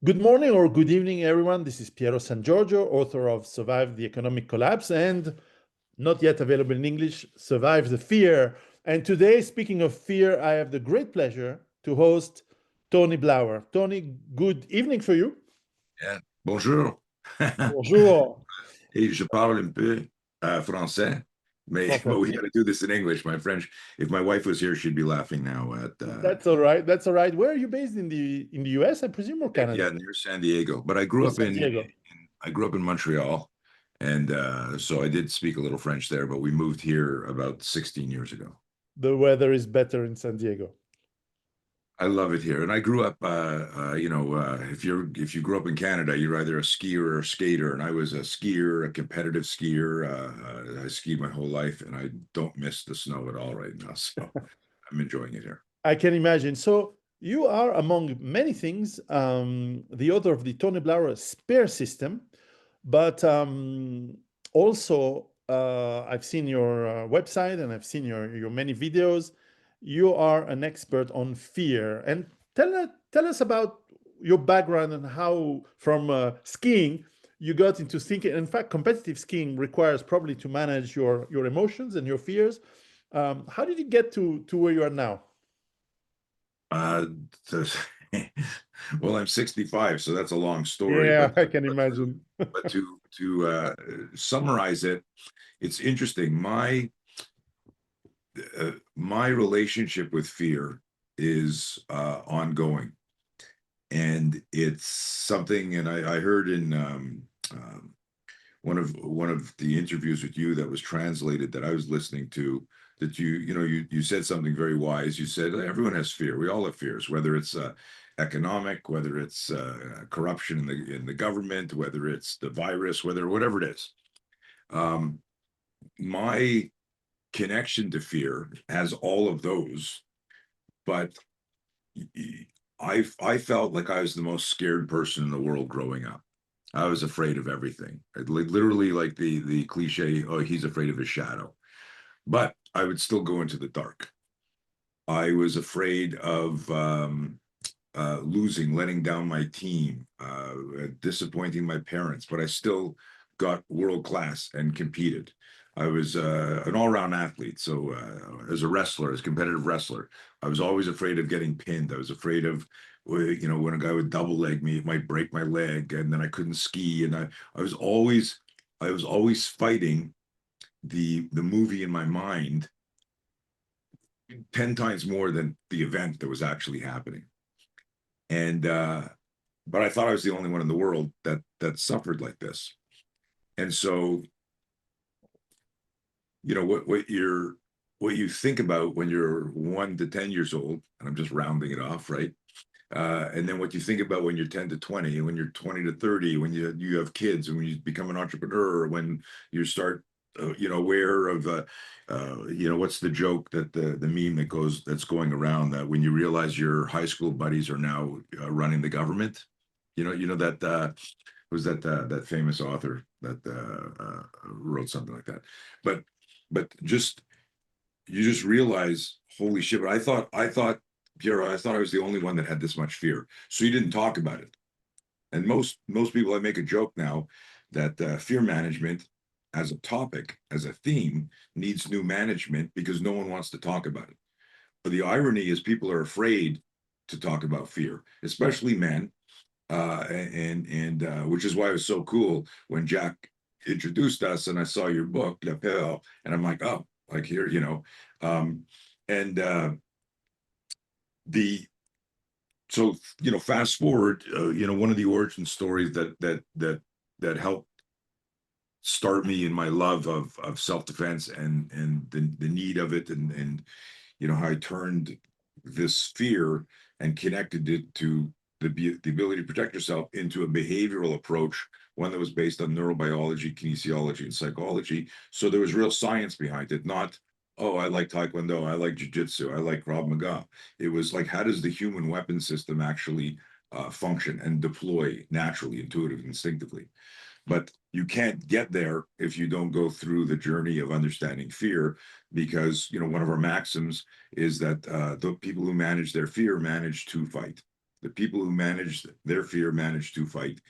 Good morning or good evening, everyone. This is Piero San Giorgio, author of Survive the Economic Collapse and not yet available in English, Survive the Fear. And today, speaking of fear, I have the great pleasure to host Tony Blauer. Tony, good evening for you. Yeah. Bonjour. Bonjour. Et je parle un peu français, but we got to do this in English. My French, if my wife was here, she'd be laughing now at That's all right. That's all right. Where are you based in the US, I presume, or Canada? yeah, near San Diego. But I grew Oh, up San Diego. in Montreal, and so I did speak a little French there. But we moved here about 16 years ago. The weather is better in San Diego. I love it here, and I grew up. If you grew up in Canada, you're either a skier or a skater, and I was a skier, a competitive skier. I skied my whole life, and I don't miss the snow at all right now. So I'm enjoying it here. I can imagine. So you are, among many things, the author of the Tony Blauer Spare System, but also I've seen your website and I've seen your many videos. You are an expert on fear, and tell us about your background and how from skiing you got into thinking. In fact, competitive skiing requires probably to manage your emotions and your fears. How did you get to where you are now? Uh, to- well, I'm 65, so that's a long story. Yeah, But I can but to, imagine. but to summarize it, it's interesting. My relationship with fear is ongoing, and it's something. And I heard in one of the interviews with you that was translated that I was listening to, that you said something very wise. You said everyone has fear. We all have fears, whether it's economic, whether it's corruption in the government, whether it's the virus, whatever it is. Um, my connection to fear has all of those, but I felt like I was the most scared person in the world growing up. I was afraid of everything. Literally, like the cliche, "Oh, he's afraid of his shadow." But I would still go into the dark. I was afraid of losing, letting down my team, disappointing my parents, but I still got world class and competed. I was an all-round athlete. So as a wrestler, as a competitive wrestler, I was always afraid of getting pinned. I was afraid of, when a guy would double leg me, it might break my leg, and then I couldn't ski. And I was always, I was always fighting the movie in my mind 10 times more than the event that was actually happening. And but I thought I was the only one in the world that suffered like this. And so, what you think about when you're 1 to 10 years old, and I'm just rounding it off, right? And then what you think about when you're 10 to 20, and when you're 20 to 30, when you have kids, and when you become an entrepreneur, when you start, aware of, what's the joke, that the meme that's going around, that when you realize your high school buddies are now running the government, that was that famous author that wrote something like that. But just you just realize, holy shit! But I thought, Piero, I thought I was the only one that had this much fear. So you didn't talk about it. And most people, I make a joke now that fear management as a topic, as a theme, needs new management because no one wants to talk about it. But the irony is people are afraid to talk about fear, especially men. And which is why it was so cool when Jack introduced us and I saw your book, La Peur, and I'm like, oh, like here, um, and the so fast forward, one of the origin stories that helped start me in my love of self-defense and the need of it, and how I turned this fear and connected it to the ability to protect yourself into a behavioral approach, one that was based on neurobiology, kinesiology, and psychology. So there was real science behind it, not, oh, I like Taekwondo, I like Jiu-Jitsu, I like Krav Maga. It was like, how does the human weapon system actually function and deploy naturally, intuitively, instinctively? But you can't get there if you don't go through the journey of understanding fear, because one of our maxims is that the people who manage their fear manage to fight. The people who manage their fear manage to fight.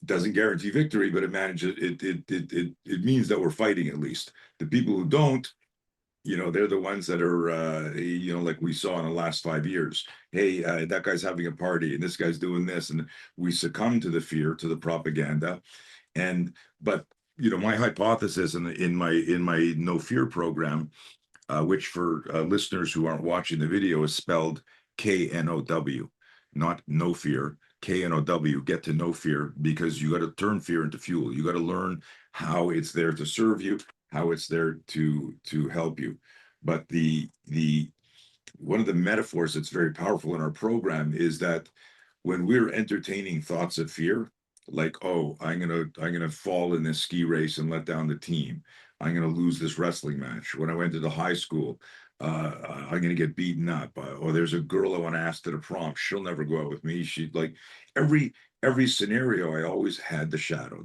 Doesn't guarantee victory, but it manages it means that we're fighting at least. The people who don't, they're the ones that are like we saw in the last 5 years. Hey, that guy's having a party and this guy's doing this, and we succumb to the fear, to the propaganda. And but my hypothesis in my no fear program, which for listeners who aren't watching the video is spelled KNOW, not no fear. KNOW, get to know fear, because you got to turn fear into fuel. You got to learn how it's there to serve you, how it's there to help you. But the one of the metaphors that's very powerful in our program is that when we're entertaining thoughts of fear, like, oh, I'm gonna fall in this ski race and let down the team, I'm gonna lose this wrestling match. When I went to the high school, I'm gonna get beaten up, or there's a girl I want to ask to the prom, she'll never go out with me. She like every scenario, I always had the shadow,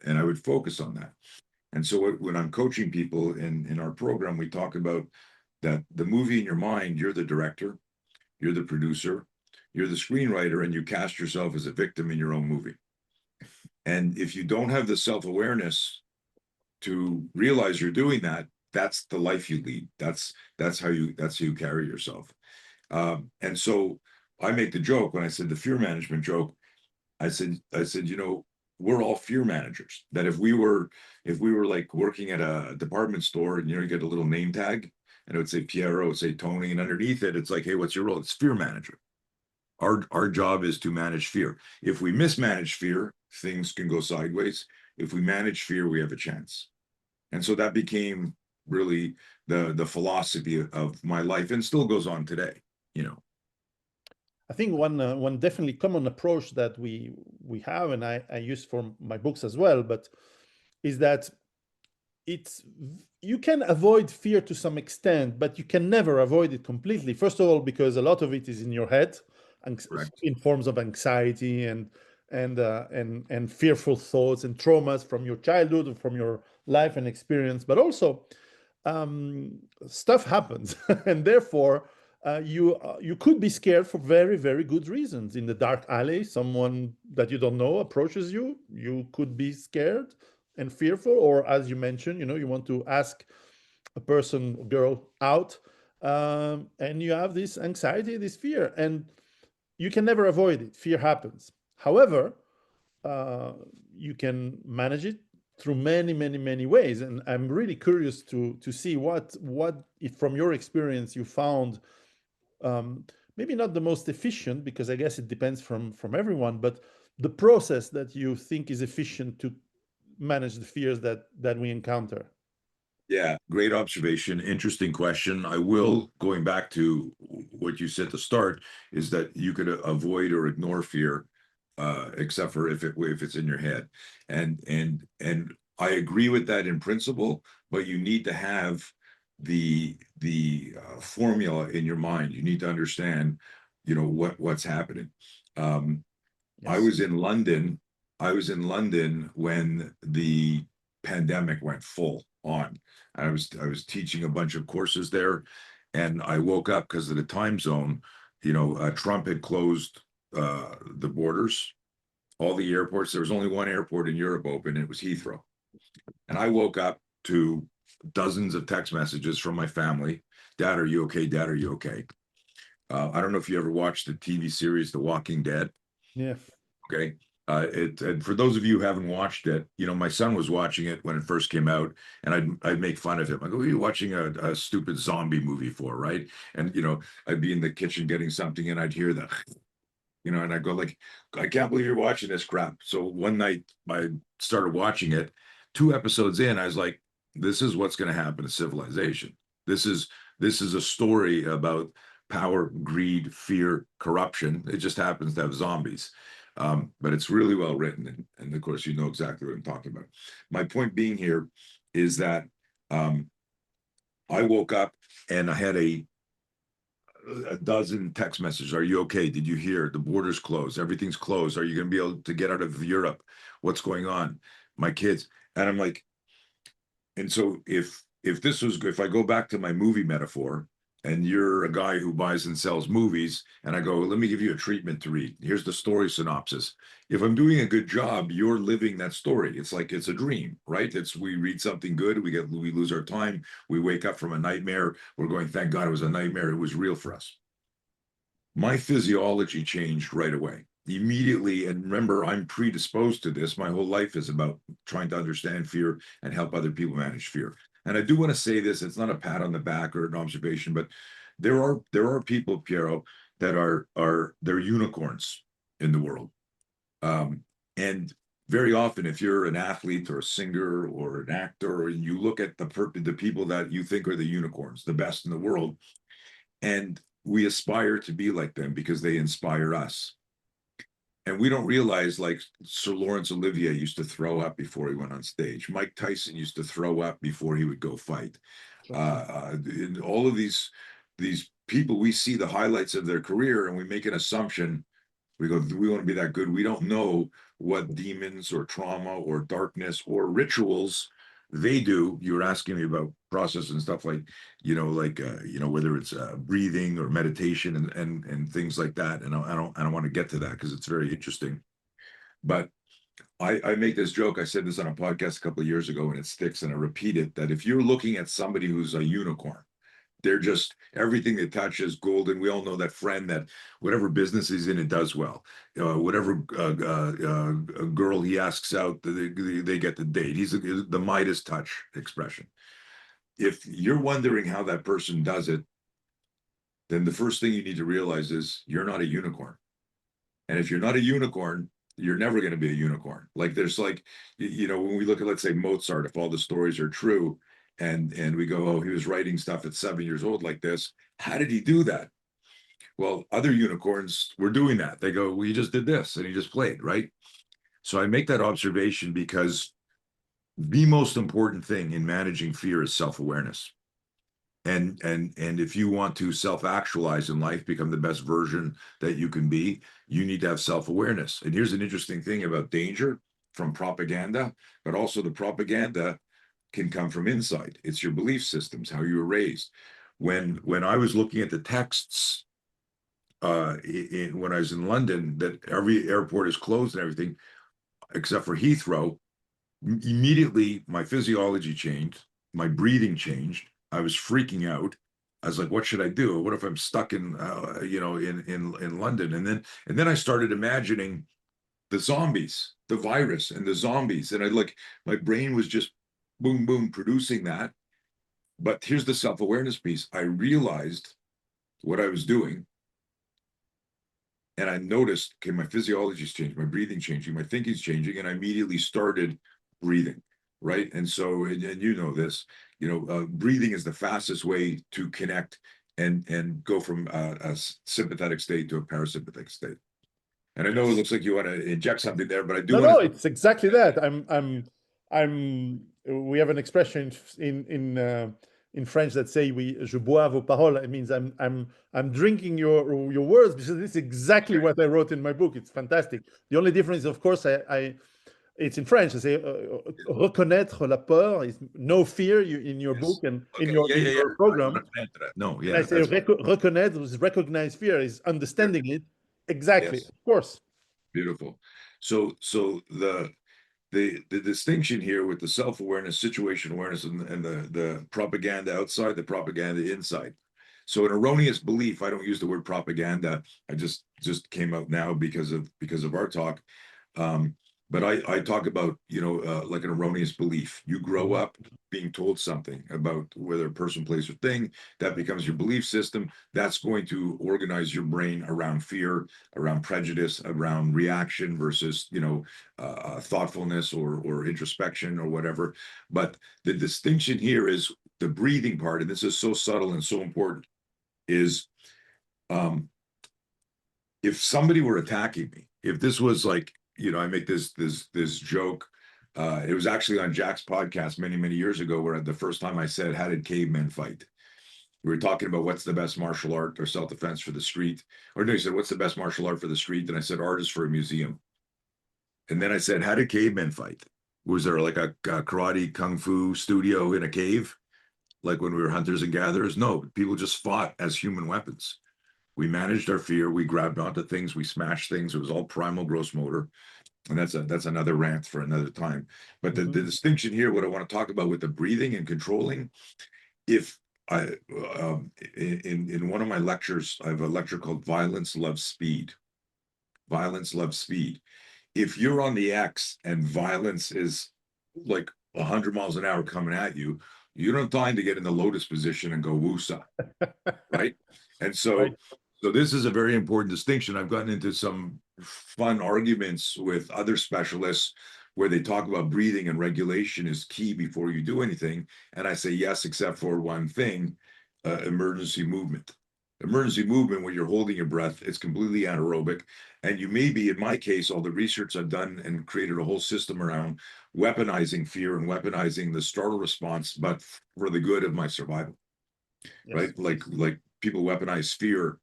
and I would focus on that. And so when I'm coaching people in our program, we talk about that the movie in your mind, you're the director, you're the producer, you're the screenwriter, and you cast yourself as a victim in your own movie. And if you don't have the self-awareness to realize you're doing that, that's the life you lead. That's how you carry yourself. And so I make the joke when I said the fear management joke. I said, we're all fear managers. That if we were like working at a department store, and you get a little name tag, and it would say Piero, it would say Tony, and underneath it, it's like, hey, what's your role? It's fear manager. Our job is to manage fear. If we mismanage fear, things can go sideways. If we manage fear, we have a chance. And so that became really the philosophy of my life, and still goes on today. I think one definitely common approach that we have, and I use for my books as well, but is that it's you can avoid fear to some extent, but you can never avoid it completely. First of all, because a lot of it is in your head, and Correct. in forms of anxiety and fearful thoughts and traumas from your childhood or from your life and experience. But also, stuff happens, and therefore you could be scared for very, very good reasons. In the dark alley, someone that you don't know approaches you. You could be scared and fearful, or as you mentioned, you want to ask a person, girl, out, and you have this anxiety, this fear, and you can never avoid it. Fear happens. However, uh, you can manage it through many, many, many ways. And I'm really curious to see what if from your experience you found, um, maybe not the most efficient, because I guess it depends from everyone, but the process that you think is efficient to manage the fears that we encounter. Yeah, great observation. Interesting question. I will, going back to what you said to start, is that you could avoid or ignore fear, except for if it's in your head. And I agree with that in principle, but you need to have the formula in your mind. You need to understand, what's happening. Um, I Yes. was in London. I was in London when the pandemic went full on. I was teaching a bunch of courses there, and I woke up because of the time zone. Trump had closed the borders, all the airports. There was only one airport in Europe open. It was Heathrow, and I woke up to dozens of text messages from my family. Dad, are you okay? Dad, are you okay? I don't know if you ever watched the TV series The Walking Dead. Yeah. Okay. And for those of you who haven't watched it, my son was watching it when it first came out, and I'd make fun of him. I go, "What are you watching a stupid zombie movie for?" Right? And I'd be in the kitchen getting something, and I'd hear that, and I go like, "I can't believe you're watching this crap." So one night I started watching it. 2 episodes in, I was like, "This is what's going to happen to civilization. This is this is a story about power, greed, fear, corruption. It just happens to have zombies." But it's really well written, and of course, you know exactly what I'm talking about. My point being here is that um, I woke up and I had a dozen text messages. Are you okay? Did you hear the borders closed? Everything's closed. Are you going to be able to get out of Europe? What's going on? My kids. And I'm like, and so if I go back to my movie metaphor, and you're a guy who buys and sells movies, and I go, let me give you a treatment to read. Here's the story synopsis. If I'm doing a good job, you're living that story. It's like it's a dream, right? It's we read something good, we lose our time, we wake up from a nightmare, we're going, thank God it was a nightmare, it was real for us. My physiology changed right away. Immediately, and remember, I'm predisposed to this. My whole life is about trying to understand fear and help other people manage fear. And I do want to say this, it's not a pat on the back or an observation, but there are people, Piero, that they're unicorns in the world. And very often, if you're an athlete or a singer or an actor, and you look at the people that you think are the unicorns, the best in the world, and we aspire to be like them because they inspire us. And we don't realize, like Sir Laurence Olivier used to throw up before he went on stage. Mike Tyson used to throw up before he would go fight. In all of these people, we see the highlights of their career and we make an assumption. We go, we want to be that good. We don't know what demons or trauma or darkness or rituals they do. You were asking me about process and stuff like, whether it's breathing or meditation and things like that. And I don't want to get to that because it's very interesting. But I make this joke. I said this on a podcast a couple of years ago, and it sticks. And I repeat it, that if you're looking at somebody who's a unicorn, they're just everything they touch is golden. We all know that friend that whatever business he's in, it does well. Whatever girl he asks out, they get the date. He's the Midas touch expression. If you're wondering how that person does it, then the first thing you need to realize is you're not a unicorn. And if you're not a unicorn, you're never going to be a unicorn. Like there's like, when we look at, let's say, Mozart, if all the stories are true, and we go, oh, he was writing stuff at 7 years old like this. How did he do that? Well, other unicorns were doing that. They go, well, he just did this and he just played, right? So I make that observation because the most important thing in managing fear is self-awareness. And if you want to self-actualize in life, become the best version that you can be, you need to have self-awareness. And here's an interesting thing about danger from propaganda, but also the propaganda can come from inside. It's your belief systems, how you were raised. When I was looking at the texts when I was in London, that every airport is closed and everything, except for Heathrow, immediately my physiology changed, my breathing changed. I was freaking out. I was like, what should I do? What if I'm stuck in in London? And then I started imagining the zombies, the virus and the zombies. And my brain was just boom, boom, producing that. But here's the self-awareness piece. I realized what I was doing. And I noticed, okay, my physiology's changing, my breathing changing, my thinking's changing. And I immediately started breathing, right? And so, and you know this, breathing is the fastest way to connect and go from a sympathetic state to a parasympathetic state. And I know it looks like you want to inject something there, but I do No, want no, to. it's exactly that. We have an expression in French that say je bois vos paroles. It means I'm drinking your words, because this is exactly what I wrote in my book. It's fantastic. The only difference, of course, it's in French. I say reconnaître la peur is no fear in your book and in Okay, your program. No, And I yeah, say reconnaître is recognize fear, is understanding it. Exactly, yes, of course. beautiful. So the distinction here with the self-awareness, situation awareness, and the propaganda outside, the propaganda inside. So an erroneous belief, I don't use the word propaganda. I just came out now because of our talk. But I talk about, like an erroneous belief. You grow up being told something about whether a person, place, or thing, that becomes your belief system. That's going to organize your brain around fear, around prejudice, around reaction versus, thoughtfulness or introspection or whatever. But the distinction here is the breathing part, and this is so subtle and so important, is if somebody were attacking me, if this was like, I make this joke. It was actually on Jack's podcast many years ago, where the first time I said, how did cavemen fight? We were talking about what's the best martial art or self-defense for the street. Or no, he said, what's the best martial art for the street? And I said, art is for a museum. And then I said, how did cavemen fight? Was there like a karate kung fu studio in a cave? like when we were hunters and gatherers? No, people just fought as human weapons. We managed our fear. We grabbed onto things. We smashed things. It was all primal gross motor. And that's another rant for another time. But the distinction here, what I want to talk about with the breathing and controlling, if I in one of my lectures, I have a lecture called Violence Loves Speed. Violence loves speed. If you're on the X and violence is like 100 miles an hour coming at you, you don't have time to get in the lotus position and go woosah, right? And Right. so this is a very important distinction. I've gotten into some fun arguments with other specialists where they talk about breathing and regulation is key before you do anything. And I say yes, except for one thing, emergency movement. Emergency movement, when you're holding your breath, it's completely anaerobic. And you may be, in my case, all the research I've done and created a whole system around weaponizing fear and weaponizing the startle response, but for the good of my survival. Yes. Right? Like people weaponize fear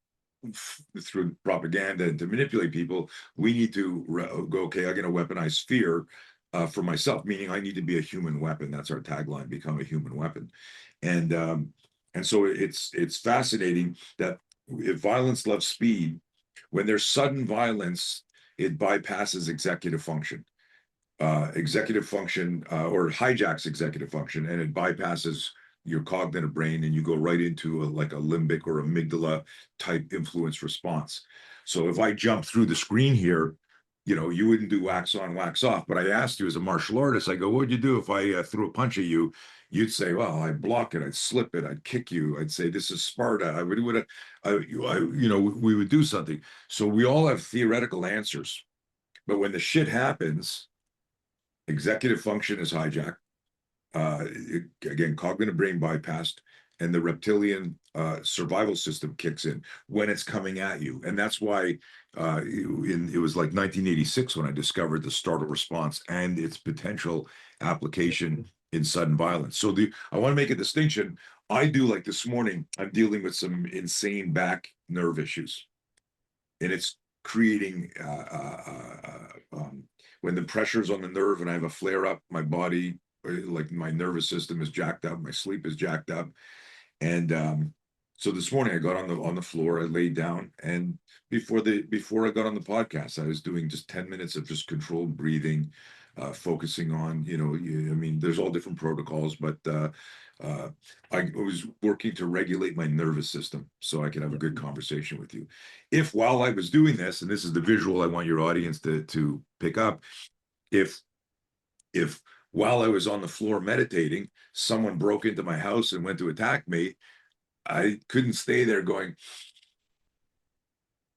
through propaganda and to manipulate people. We need to go, okay, I'm going to weaponize fear for myself, meaning I need to be a human weapon. That's our tagline: become a human weapon. And so it's fascinating that if violence loves speed, when there's sudden violence, it bypasses executive function. Executive function or hijacks executive function, and it bypasses your cognitive brain, and you go right into like a limbic or amygdala type influence response. So if I jump through the screen here, you wouldn't do wax on, wax off. But I asked you as a martial artist, I go, what would you do if I threw a punch at you? You'd say, well, I'd block it, I'd slip it, I'd kick you. I'd say, this is Sparta. We would do something. So we all have theoretical answers. But when the shit happens, executive function is hijacked. Again, cognitive brain bypassed, and the reptilian survival system kicks in when it's coming at you. And that's why it was like 1986 when I discovered the startle response and its potential application in sudden violence. So I want to make a distinction. I do, like this morning, I'm dealing with some insane back nerve issues, and it's creating when the pressure's on the nerve and I have a flare up, my body, like my nervous system is jacked up, my sleep is jacked up. And so this morning I got on the floor, I laid down, and before I got on the podcast, I was doing just 10 minutes of just controlled breathing, focusing on, I mean, there's all different protocols, but I was working to regulate my nervous system so I could have a good conversation with you. If while I was doing this, and this is the visual I want your audience to pick up, if while I was on the floor meditating, someone broke into my house and went to attack me, I couldn't stay there going,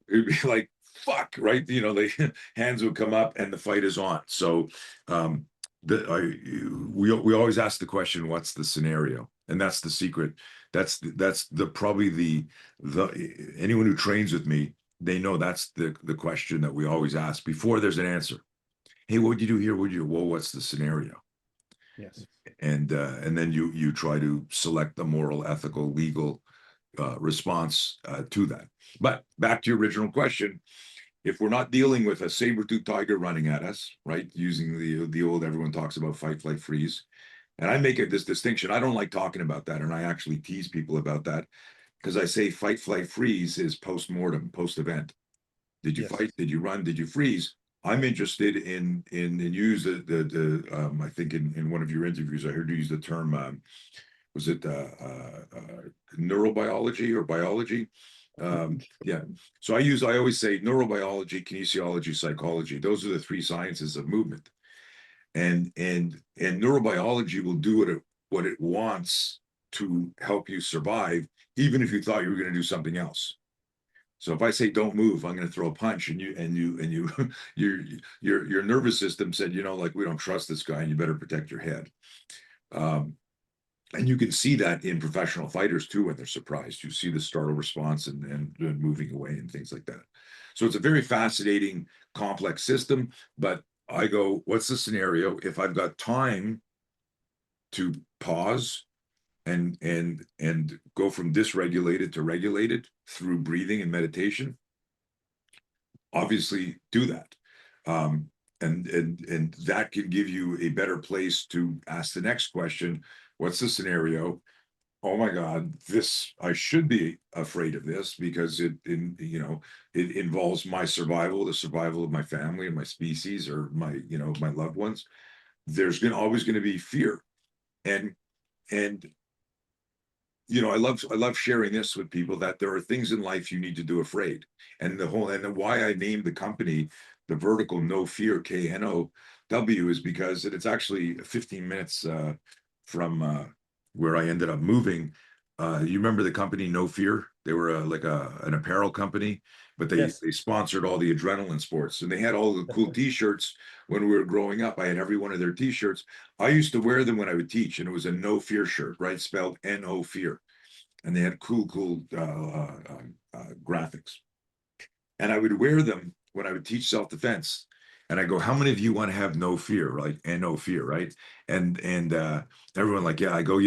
it'd be like, fuck, right? The hands would come up and the fight is on. So we always ask the question, what's the scenario? And that's the secret. That's probably the anyone who trains with me, they know that's the question that we always ask before there's an answer. Hey, what would you do here? Well, what's the scenario? Yes. And then you try to select the moral, ethical, legal response to that. But back to your original question, if we're not dealing with a saber-toothed tiger running at us, right, using the old, everyone talks about fight, flight, freeze, and I make this distinction. I don't like talking about that, and I actually tease people about that because I say fight, flight, freeze is post-mortem, post-event. Did you fight? Did you run? Did you freeze? I'm interested in use the I think in one of your interviews I heard you use the term was it neurobiology or biology? Yeah. So I always say neurobiology, kinesiology, psychology. Those are the three sciences of movement, and neurobiology will do what it wants to help you survive, even if you thought you were going to do something else. So if I say don't move, I'm going to throw a punch, and your nervous system said, like, we don't trust this guy, and you better protect your head. And you can see that in professional fighters too when they're surprised. You see the startle response and moving away and things like that. So it's a very fascinating, complex system. But I go, what's the scenario if I've got time to pause and go from dysregulated to regulated through breathing and meditation? Obviously do that. And that can give you a better place to ask the next question. What's the scenario? oh my God, this, I should be afraid of this because it involves my survival, the survival of my family and my species or my loved ones. There's always going to be fear. And and I love sharing this with people that there are things in life you need to do afraid. And why I named the company the Vertical No Fear KNOW is because it's actually 15 minutes from where I ended up moving. You remember the company No Fear? They were like an apparel company, but they Yes. they sponsored all the adrenaline sports, and they had all the cool T-shirts when we were growing up. I had every one of their T-shirts. I used to wear them when I would teach, and it was a No Fear shirt, right? Spelled N-O Fear, and they had cool graphics. And I would wear them when I would teach self-defense. And I go, how many of you want to have no fear, right? And no fear, right? And everyone like, yeah. I go,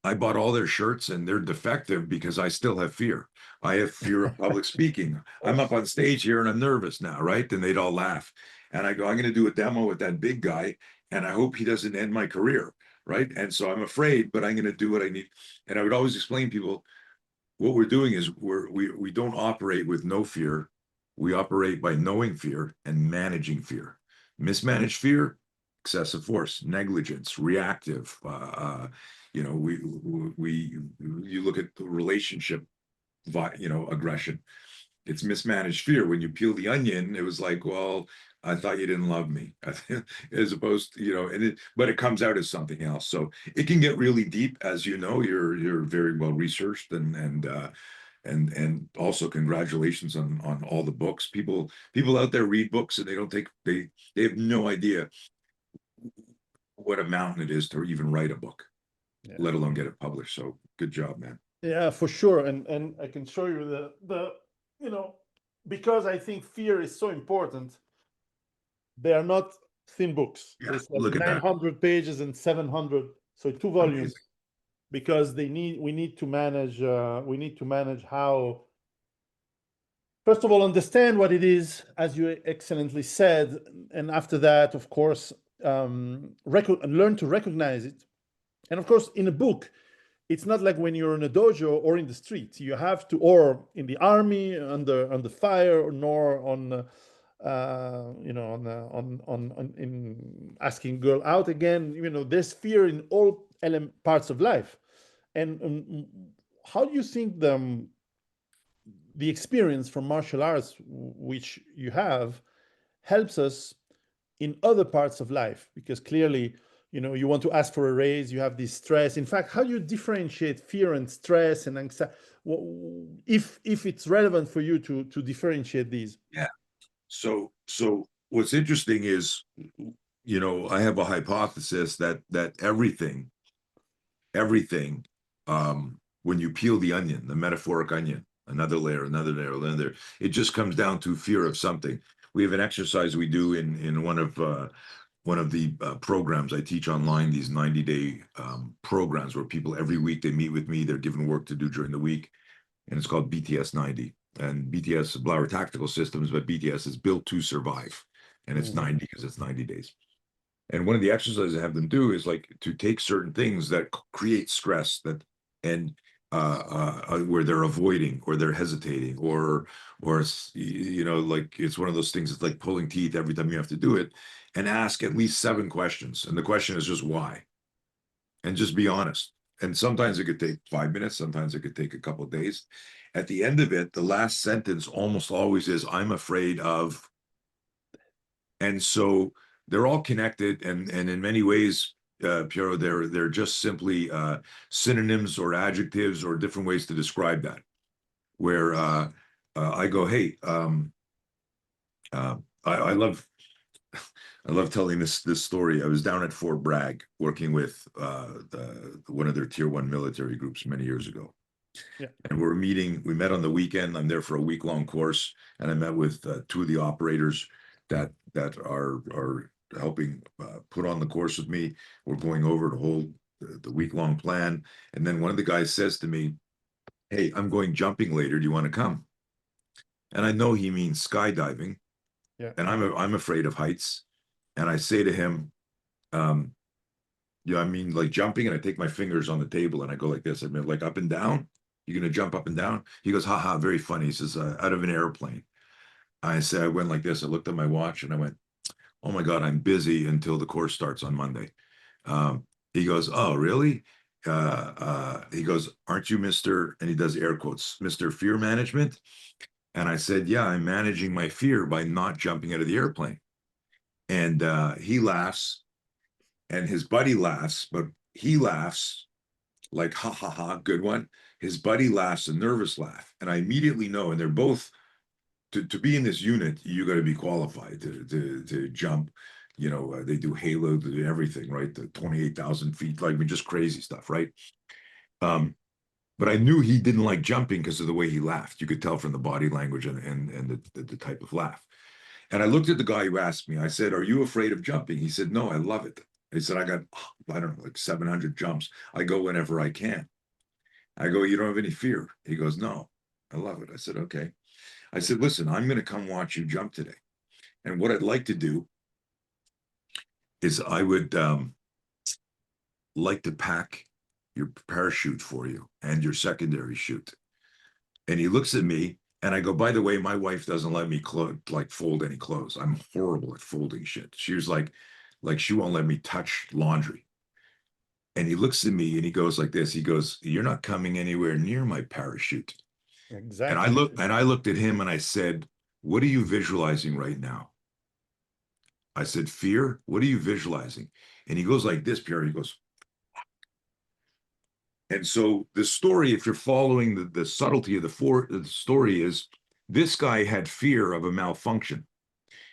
I bought all their shirts and they're defective because I still have fear. I have fear of public speaking. I'm up on stage here and I'm nervous now, right? And they'd all laugh. And I go, I'm going to do a demo with that big guy and I hope he doesn't end my career, right? And so I'm afraid, but I'm going to do what I need. And I would always explain to people what we're doing is we don't operate with no fear. We operate by knowing fear and managing fear. Mismanaged fear, excessive force, negligence, reactive. We you look at the relationship, aggression. It's mismanaged fear. When you peel the onion, it was like, well, I thought you didn't love me, as opposed to, but it comes out as something else. So it can get really deep, as you know. You're very well researched, and also congratulations on all the books. People out there read books and they have no idea what a mountain it is to even write a book, Yeah. let alone get it published. So good job, man. Yeah, for sure. And I can show you the you know because I think fear is so important. They are not thin books. Yeah, There's like look at that. 900 pages and 700, so two Amazing. volumes, because we need to manage how, first of all, understand what it is, as you excellently said, and after that, of course, learn to recognize it. And of course, in a book, it's not like when you're in a dojo or in the street. You have to, or in the army under fire, nor on in asking girl out again. There's fear in all parts of life. And how do you think the experience from martial arts, which you have, helps us in other parts of life? Because clearly, you want to ask for a raise, you have this stress. In fact, how do you differentiate fear and stress and anxiety, if it's relevant for you to differentiate these? Yeah. So what's interesting is, I have a hypothesis that everything, when you peel the onion, the metaphoric onion, another layer, another layer, another, it just comes down to fear of something. We have an exercise we do in one of the programs I teach online, these 90-day programs where people every week they meet with me, they're given work to do during the week, and it's called BTS 90. And BTS, Blauer Tactical Systems, but BTS is built to survive. And it's Mhm. 90 because it's 90 days. And one of the exercises I have them do is like to take certain things that create stress and where they're avoiding or they're hesitating or like it's one of those things. It's like pulling teeth every time you have to do it, and ask at least 7 questions. And the question is just why, and just be honest. And sometimes it could take 5 minutes. Sometimes it could take a couple of days. At the end of it, the last sentence almost always is, "I'm afraid of," and so they're all connected, and in many ways, Piero, they're just simply synonyms or adjectives or different ways to describe that. Where I go, hey, I love I love telling this story. I was down at Fort Bragg working with one of their tier one military groups many years ago, Yeah. and we met on the weekend. I'm there for a week-long course, and I met with two of the operators that are helping put on the course with me. We're going over to hold the week-long plan, and then one of the guys says to me, "Hey, I'm going jumping later. Do you want to come?" And I know he means skydiving, Yeah. and I'm afraid of heights. And I say to him, um, Yeah, I mean, like jumping, and I take my fingers on the table and I go like this. I mean, like up and down. You're gonna jump up and down. He goes, ha ha, very funny. He says, out of an airplane. I said, I went like this. I looked at my watch and I went, oh my God, I'm busy until the course starts on Monday. He goes, oh, really? He goes, aren't you Mr. And he does air quotes, Mr. Fear Management? And I said, yeah, I'm managing my fear by not jumping out of the airplane. And he laughs and his buddy laughs, but he laughs like, ha ha ha, good one. His buddy laughs a nervous laugh. And I immediately know, and they're both, to be in this unit, you got to be qualified to jump. You know, they do Halo, they do everything, right? The 28,000 feet, like just crazy stuff, right? Um, but I knew he didn't like jumping because of the way he laughed. You could tell from the body language and the type of laugh. And I looked at the guy who asked me, I said, are you afraid of jumping? He said, no, I love it. He said, I got, I don't know, like 700 jumps. I go whenever I can. I go, you don't have any fear? He goes, no, I love it. I said, okay. I said, listen, I'm going to come watch you jump today. And what I'd like to do is I would like to pack your parachute for you and your secondary chute. And he looks at me and I go, by the way, my wife doesn't let me like fold any clothes. I'm horrible at folding shit. She was like she won't let me touch laundry. And he looks at me and he goes like this. He goes, you're not coming anywhere near my parachute. And Exactly. I looked at him and I said, what are you visualizing right now? I said, fear? What are you visualizing? And he goes like this, Pierre. He goes, and so the story, if you're following the subtlety of the story, is this guy had fear of a malfunction.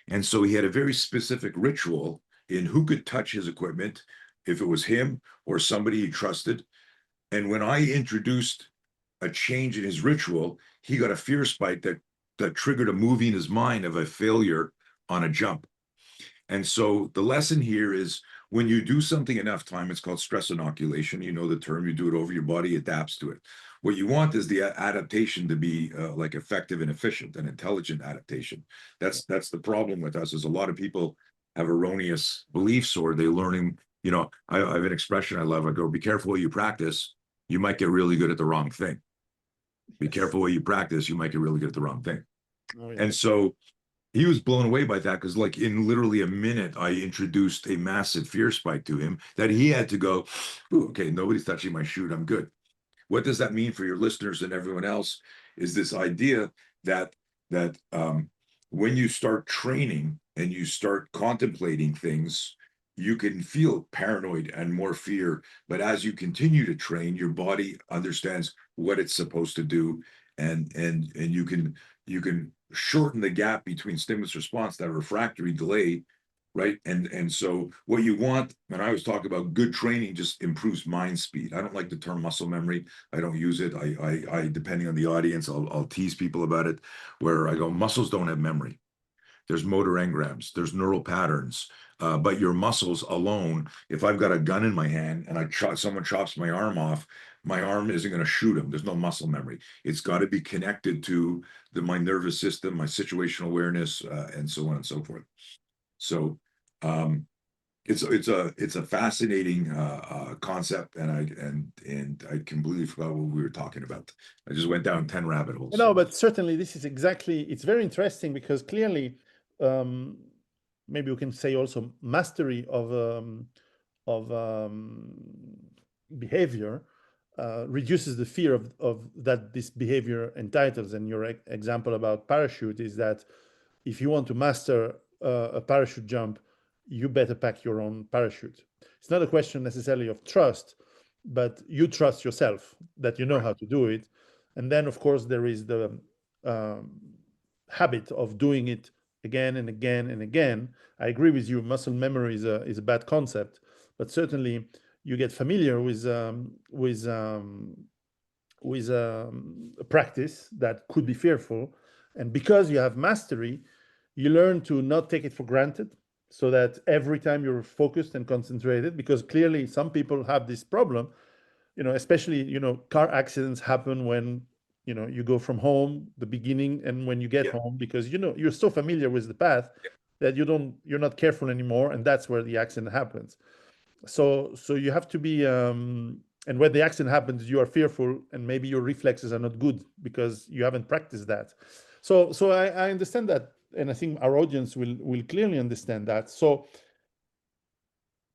And so he had a very specific ritual in who could touch his equipment, if it was him or somebody he trusted. And when I introduced a change in his ritual, he got a fear spike that triggered a movie in his mind of a failure on a jump. And so the lesson here is when you do something enough time, it's called stress inoculation. You know the term, you do it over, your body adapts to it. What you want is the adaptation to be like effective and efficient and intelligent adaptation. That's the problem with us is a lot of people have erroneous beliefs or they're learning, you know, I have an expression I love. I go, be careful what you practice. You might get really good at the wrong thing. Be Yes. careful what you practice. You might get really good at the wrong thing. Oh, And yes. so he was blown away by that because like in literally a minute I introduced a massive fear spike to him that he had to go, okay, nobody's touching my chute, I'm good. What does that mean for your listeners and everyone else is this idea that when you start training and you start contemplating things, you can feel paranoid and more fear, but as you continue to train, your body understands what it's supposed to do, and you can shorten the gap between stimulus response, that refractory delay, right? And so what you want, when I was talking about good training, just improves mind speed. I don't like the term muscle memory. I don't use it. I depending on the audience, I'll tease people about it, where I go, muscles don't have memory. There's motor engrams, there's neural patterns, but your muscles alone, if I've got a gun in my hand and someone chops my arm isn't going to shoot him. There's no muscle memory. It's got to be connected to my nervous system, my situational awareness, and so on and so forth. So um, it's a fascinating concept, and I completely forgot what we were talking about. I just went down 10 rabbit holes. No, but certainly this is exactly, it's very interesting because clearly, um, maybe we can say also mastery of behavior reduces the fear of that this behavior entitles. And your example about parachute is that if you want to master a parachute jump, you better pack your own parachute. It's not a question necessarily of trust, but you trust yourself that you know Right. how to do it. And then, of course, there is the um, habit of doing it again and again and again. I agree with you. Muscle memory is a bad concept, but certainly you get familiar with a practice that could be fearful, and because you have mastery, you learn to not take it for granted. So that every time you're focused and concentrated, because clearly some people have this problem, especially, car accidents happen when, you go from home, the beginning, and when you get Yeah. home, because, you're so familiar with the path that you're not careful anymore. And that's where the accident happens. so you have to be and when the accident happens, you are fearful, and maybe your reflexes are not good because you haven't practiced that. So I understand that, and I think our audience will clearly understand that. So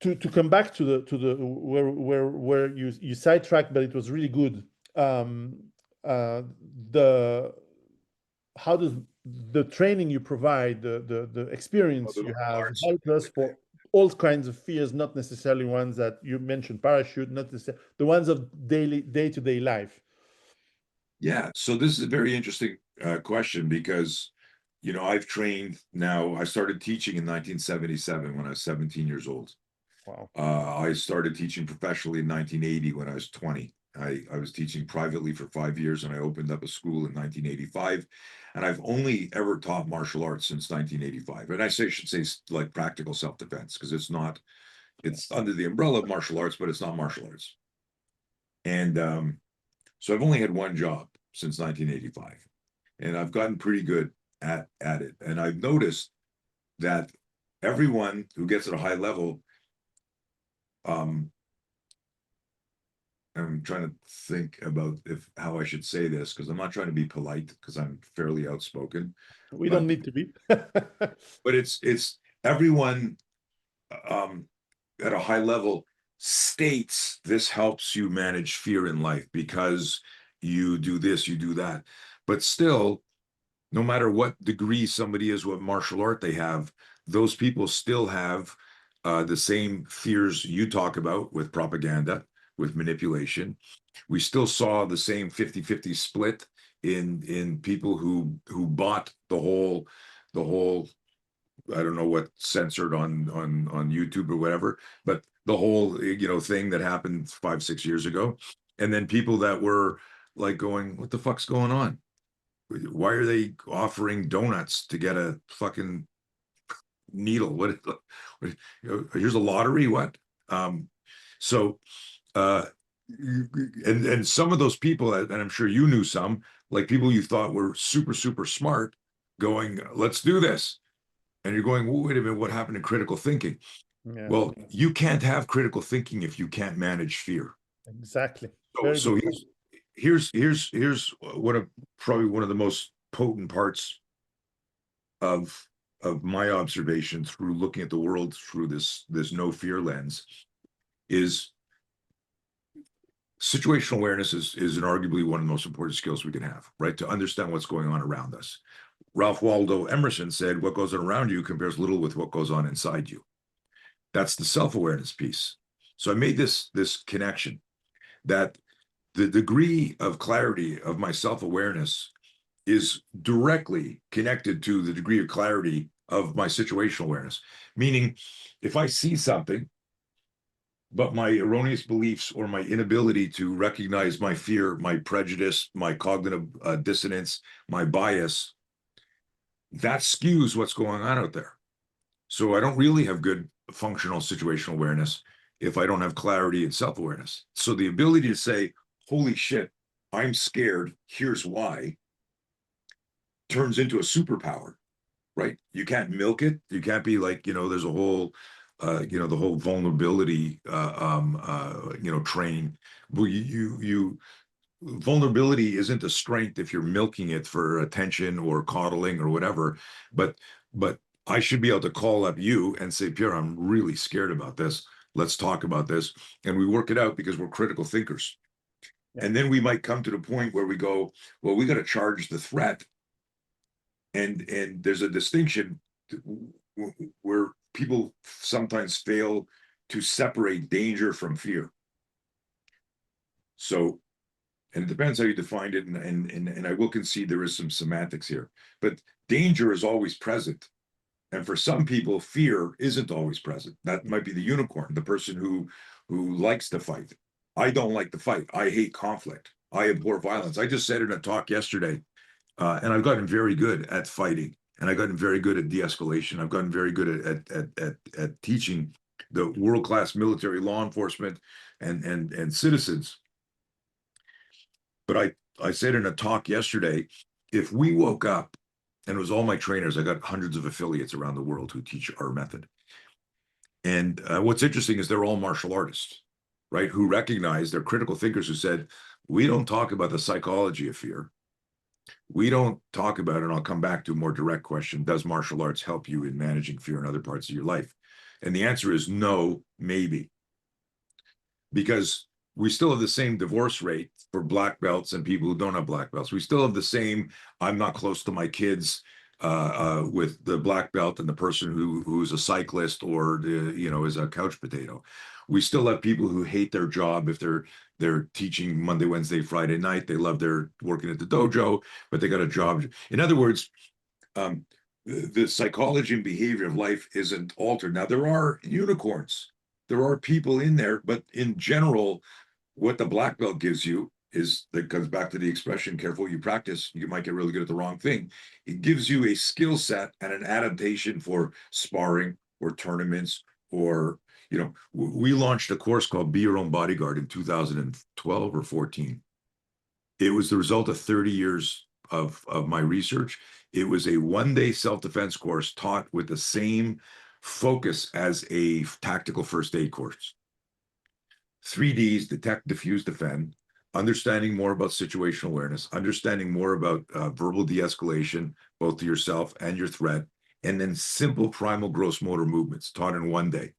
to come back to the where you sidetracked, but it was really good. Um, the How does the training you provide, the Oh, experience the you martial have arts. help us for all kinds of fears, not necessarily ones that you mentioned, parachute, not necessarily the ones of daily day-to-day life. Yeah, so this is a very interesting question because, I've trained now. I started teaching in 1977 when I was 17 years old. Wow. I started teaching professionally in 1980 when I was 20. I was teaching privately for 5 years, and I opened up a school in 1985. And I've only ever taught martial arts since 1985. And should say like practical self-defense, because it's under the umbrella of martial arts, but it's not martial arts. And so I've only had one job since 1985, and I've gotten pretty good at it. And I've noticed that everyone who gets at a high level, um, I'm trying to think about how I should say this, because I'm not trying to be polite, because I'm fairly outspoken, We don't but need to be. it's everyone um, at a high level states this helps you manage fear in life because you do this, you do that, but still, no matter what degree somebody is, what martial art they have, those people still have the same fears you talk about with propaganda, with manipulation. We still saw the same 50-50 split in people who bought the whole I don't know what censored on YouTube or whatever, but the whole thing that happened 5-6 years ago, and then people that were like going, "What the fuck's going on? Why are they offering donuts to get a fucking needle? Here's a lottery? What?" Um, so, uh, and some of those people, and I'm sure you knew some, like people you thought were super, super smart, going, "Let's do this." And you're going, well, wait a minute, what happened to critical thinking? Yeah, Well, you can't have critical thinking if you can't manage fear. exactly. So, Very so good. here's probably one of the most potent parts of my observation through looking at the world through this no fear lens is situational awareness is arguably one of the most important skills we can have, right? To understand what's going on around us. Ralph Waldo Emerson said, what goes on around you compares little with what goes on inside you. That's the self-awareness piece. So I made this connection that the degree of clarity of my self-awareness is directly connected to the degree of clarity of my situational awareness. Meaning, if I see something, but my erroneous beliefs or my inability to recognize my fear, my prejudice, my cognitive dissonance, my bias, that skews what's going on out there. So I don't really have good functional situational awareness if I don't have clarity and self-awareness. So the ability to say, holy shit, I'm scared, here's why, turns into a superpower, right? You can't milk it. You can't be like, there's a whole, the whole vulnerability, training. Well, vulnerability isn't a strength if you're milking it for attention or coddling or whatever, but I should be able to call up you and say, Pierre, I'm really scared about this. Let's talk about this. And we work it out because we're critical thinkers. Yeah. And then we might come to the point where we go, well, we got to charge the threat. And there's a distinction where people sometimes fail to separate danger from fear. So, and it depends how you define it, and I will concede there is some semantics here, but danger is always present. And for some people, fear isn't always present. That might be the unicorn, the person who likes to fight. I don't like to fight. I hate conflict. I abhor violence. I just said in a talk yesterday, and I've gotten very good at fighting, and I've gotten very good at de-escalation. I've gotten very good at teaching the world-class military, law enforcement, and citizens. But I said in a talk yesterday, if we woke up, and it was all my trainers, I got hundreds of affiliates around the world who teach our method. And what's interesting is they're all martial artists, right? Who recognize, they're critical thinkers who said, we don't talk about the psychology of fear. We don't talk about it. And I'll come back to a more direct question. Does martial arts help you in managing fear in other parts of your life? And the answer is no, maybe. Because we still have the same divorce rate for black belts and people who don't have black belts. We still have the same, I'm not close to my kids with the black belt and the person who's a cyclist or is a couch potato. We still have people who hate their job if they're teaching Monday, Wednesday, Friday night. They love their working at the dojo, but they got a job. In other words, the psychology and behavior of life isn't altered. Now, there are unicorns. There are people in there, but in general, what the black belt gives you is, that comes back to the expression, careful what you practice, you might get really good at the wrong thing. It gives you a skill set and an adaptation for sparring or tournaments, or, we launched a course called Be Your Own Bodyguard in 2012 or 14. It was the result of 30 years of my research. It was a one-day self-defense course taught with the same focus as a tactical first aid course. 3Ds: detect, diffuse, defend, understanding more about situational awareness, understanding more about verbal de-escalation, both to yourself and your threat, and then simple primal gross motor movements taught in one day.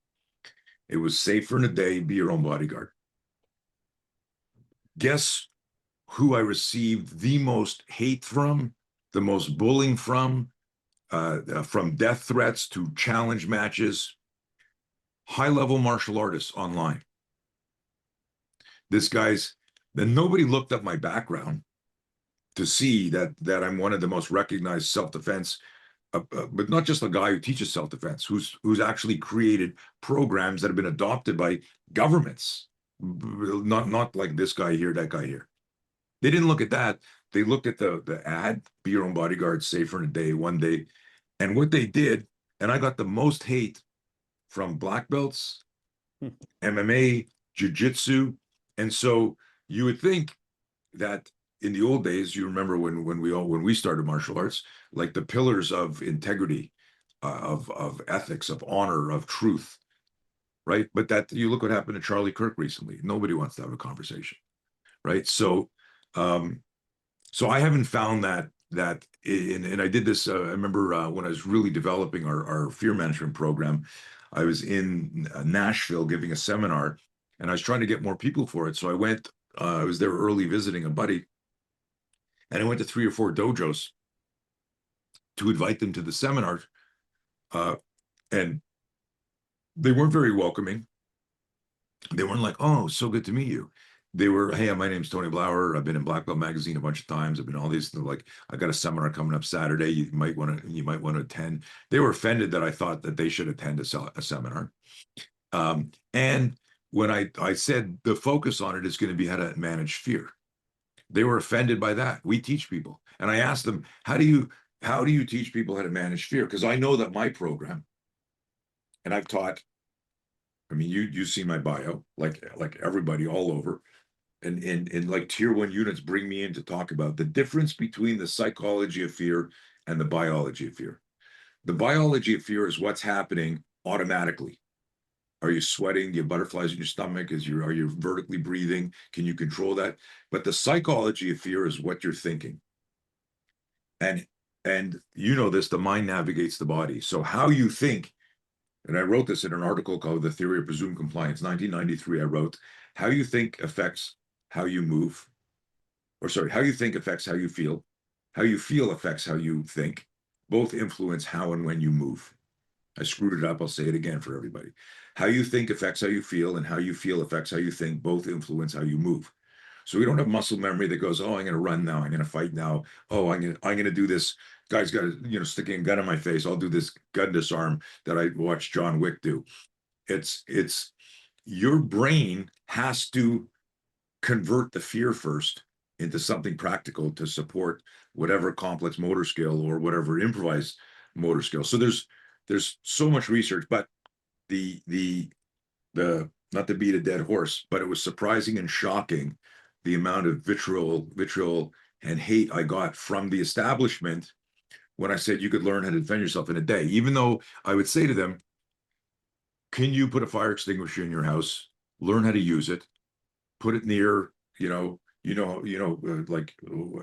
It was safer in a day. Be your own bodyguard. Guess who I received the most hate from, the most bullying from death threats to challenge matches? High-level martial artists online. Then nobody looked up my background to see that I'm one of the most recognized self-defense, but not just a guy who teaches self-defense, who's actually created programs that have been adopted by governments, not like this guy here, that guy here. They didn't look at that. They looked at the ad, Be Your Own Bodyguard, safer in a day, one day. And what they did, and I got the most hate from black belts, MMA, jiu-jitsu. And so you would think that in the old days, you remember when we started martial arts, like the pillars of integrity, of ethics, of honor, of truth, right? But that, you look what happened to Charlie Kirk recently. Nobody wants to have a conversation, right? So I haven't found that and I did this. I remember when I was really developing our fear management program, I was in Nashville giving a seminar, and I was trying to get more people for it. So I went. I was there early visiting a buddy, and I went to 3 or 4 dojos to invite them to the seminar, and they weren't very welcoming. They weren't like, "Oh, so good to meet you." They were, "Hey, my name's Tony Blauer. I've been in Black Belt Magazine a bunch of times. I've been all these." Like, "I got a seminar coming up Saturday. You might want to attend." They were offended that I thought that they should attend a seminar. And when I said the focus on it is going to be how to manage fear, they were offended by that. We teach people, and I asked them, "How do you teach people how to manage fear?" Because I know that my program, and I've taught. I mean, you see my bio, like everybody all over. And like tier 1 units bring me in to talk about the difference between the psychology of fear and the biology of fear. The biology of fear is what's happening automatically. Are you sweating? Do you have butterflies in your stomach? Are you vertically breathing? Can you control that? But the psychology of fear is what you're thinking. And you know this, the mind navigates the body. So how you think, and I wrote this in an article called The Theory of Presumed Compliance, 1993, I wrote, how you think affects how you move. Or sorry, how you think affects how you feel. How you feel affects how you think. Both influence how and when you move. I screwed it up. I'll say it again for everybody. How you think affects how you feel, and how you feel affects how you think. Both influence how you move. So we don't have muscle memory that goes, "Oh, I'm going to run now. I'm going to fight now. Oh, I'm going to do this. Guy's got to, sticking a gun in my face. I'll do this gun disarm that I watched John Wick do." It's your brain has to convert the fear first into something practical to support whatever complex motor skill or whatever improvised motor skill. So there's so much research, but the not to beat a dead horse, but it was surprising and shocking the amount of vitriol and hate I got from the establishment when I said you could learn how to defend yourself in a day. Even though I would say to them, can you put a fire extinguisher in your house, learn how to use it, put it near, like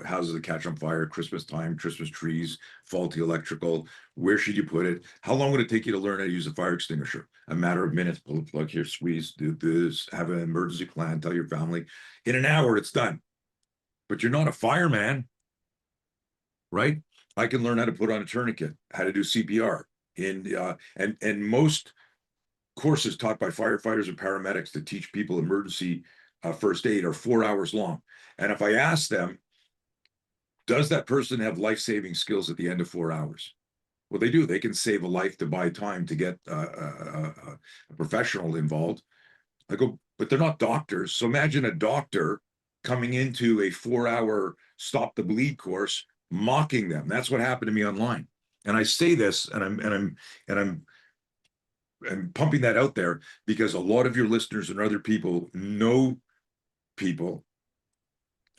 houses that catch on fire, Christmas time, Christmas trees, faulty electrical. Where should you put it? How long would it take you to learn how to use a fire extinguisher? A matter of minutes. Pull the plug here, squeeze, do this, have an emergency plan, tell your family. In an hour, it's done. But you're not a fireman, right? I can learn how to put on a tourniquet, how to do CPR. And most courses taught by firefighters and paramedics to teach people emergency first aid are 4 hours long. And if I ask them, does that person have life-saving skills at the end of 4 hours? Well, they do. They can save a life to buy time to get a professional involved. I go, but they're not doctors. So imagine a doctor coming into a 4-hour stop the bleed course, mocking them. That's what happened to me online. And I say this, and I'm pumping that out there because a lot of your listeners and other people know people,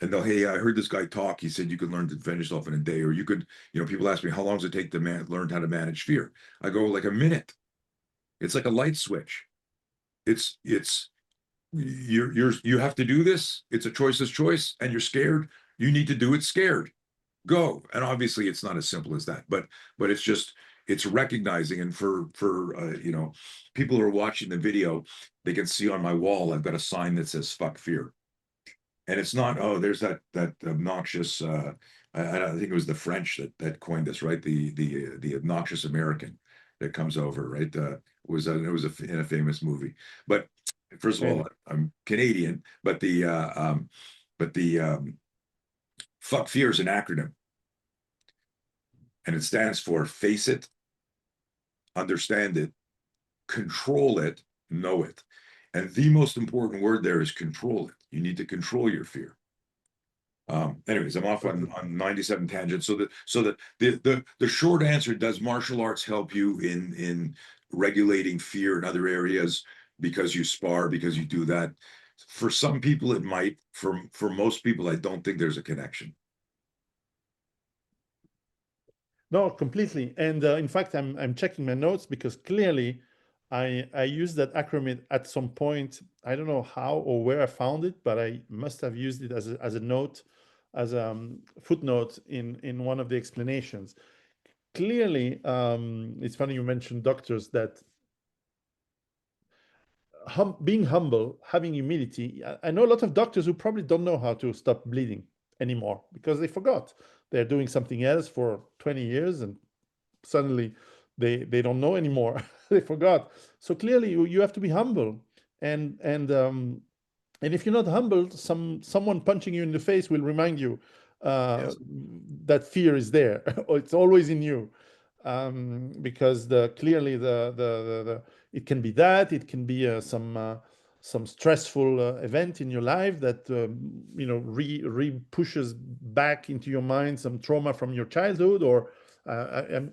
and they'll, hey, I heard this guy talk. He said you could learn to defend yourself in a day, or you could, people ask me, how long does it take to learn how to manage fear? I go, like a minute. It's like a light switch. You have to do this. It's a choice, and you're scared. You need to do it scared. Go. And obviously it's not as simple as that, but it's recognizing. And for people who are watching the video, they can see on my wall I've got a sign that says fuck fear. And it's not, oh, there's that obnoxious I think it was the French that coined this, right? The obnoxious American that comes over, right? It was in a famous movie. But first of all, I'm Canadian, but the fuck fear is an acronym, and it stands for face it, understand it, control it, know it. And the most important word there is control it. You need to control your fear. Anyways, I'm off on 97 tangents. So the short answer: does martial arts help you in regulating fear in other areas because you spar, because you do that? For some people, it might. For most people, I don't think there's a connection. No, completely. And in fact, I'm checking my notes because clearly I used that acronym at some point. I don't know how or where I found it, but I must have used it as a note, as a footnote in one of the explanations. Clearly, it's funny you mentioned doctors, that being humble, having humility. I know a lot of doctors who probably don't know how to stop bleeding anymore because they forgot. They're doing something else for 20 years and suddenly they don't know anymore. They forgot. So clearly you have to be humble, and if you're not humble, someone punching you in the face will remind you Yes. that fear is there, or it's always in you, because clearly the it can be that, it can be some stressful event in your life that re pushes back into your mind some trauma from your childhood, or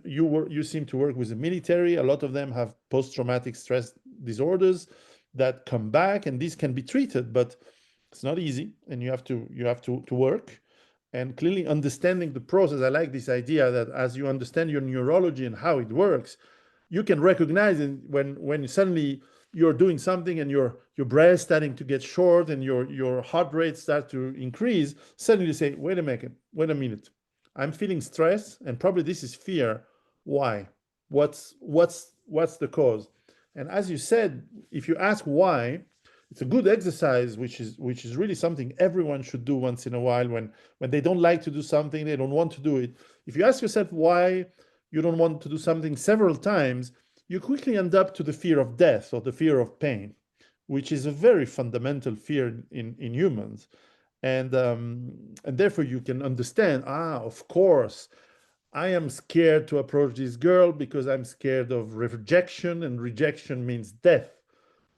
you seem to work with the military. A lot of them have post-traumatic stress disorders that come back, and these can be treated, but it's not easy, and you have to work. And clearly understanding the process, I like this idea that as you understand your neurology and how it works, you can recognize it when suddenly you're doing something and your breath starting to get short and your heart rate start to increase. Suddenly you say, wait a minute, I'm feeling stress, and probably this is fear. Why? What's the cause? And as you said, if you ask why, it's a good exercise, which is really something everyone should do once in a while when they don't like to do something, they don't want to do it. If you ask yourself why you don't want to do something several times, you quickly end up to the fear of death or the fear of pain, which is a very fundamental fear in humans. And therefore you can understand, of course, I am scared to approach this girl because I'm scared of rejection, and rejection means death.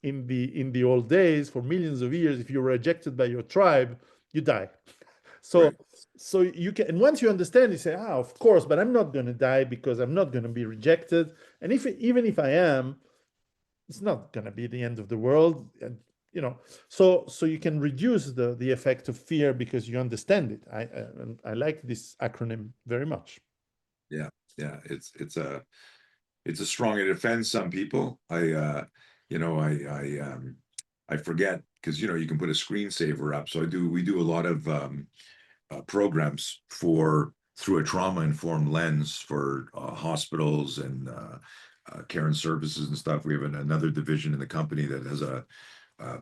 In the old days, for millions of years, if you're rejected by your tribe, you die. So Right. so you can, and once you understand, you say, of course, but I'm not going to die because I'm not going to be rejected. And even if I am, it's not going to be the end of the world. And so you can reduce the effect of fear because you understand it. I like this acronym very much. Yeah. It's a strong, it offends some people. I forget, because you can put a screensaver up. So we do a lot of programs through a trauma-informed lens for hospitals and care and services and stuff. We have another division in the company that has a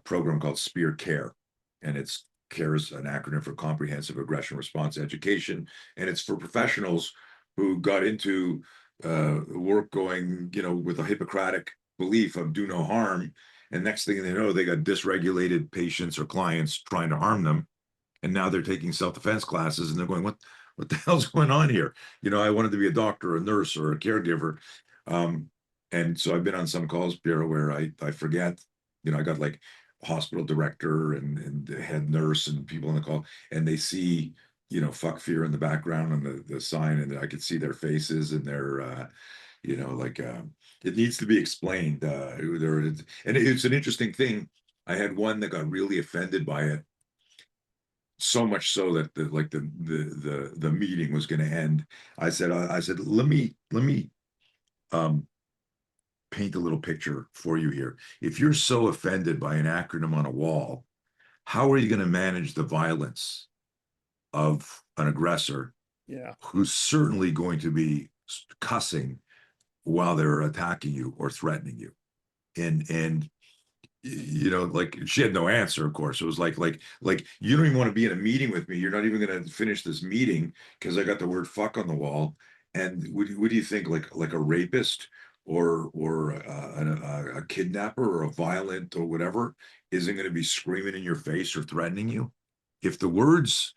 program called Spear Care, and it's CARE is an acronym for Comprehensive Aggression Response Education, and it's for professionals who got into work going, with a Hippocratic belief of do no harm, and next thing they know, they got dysregulated patients or clients trying to harm them, and now they're taking self-defense classes, and they're going, what the hell's going on here? I wanted to be a doctor, a nurse, or a caregiver. And so I've been on some calls, Piero, where I forget, I got like hospital director and the head nurse and people on the call, and they see, fuck fear in the background and the sign, and I could see their faces and their, like, it needs to be explained. And it's an interesting thing. I had one that got really offended by it, so much so that the meeting was going to end. I said, let me paint a little picture for you here. If you're so offended by an acronym on a wall, how are you going to manage the violence of an aggressor Yeah. who's certainly going to be cussing while they're attacking you or threatening you? And like, she had no answer, of course. It was like you don't even want to be in a meeting with me. You're not even going to finish this meeting because I got the word fuck on the wall. And what do you think, like a rapist or a kidnapper or a violent or whatever isn't going to be screaming in your face or threatening you? If the words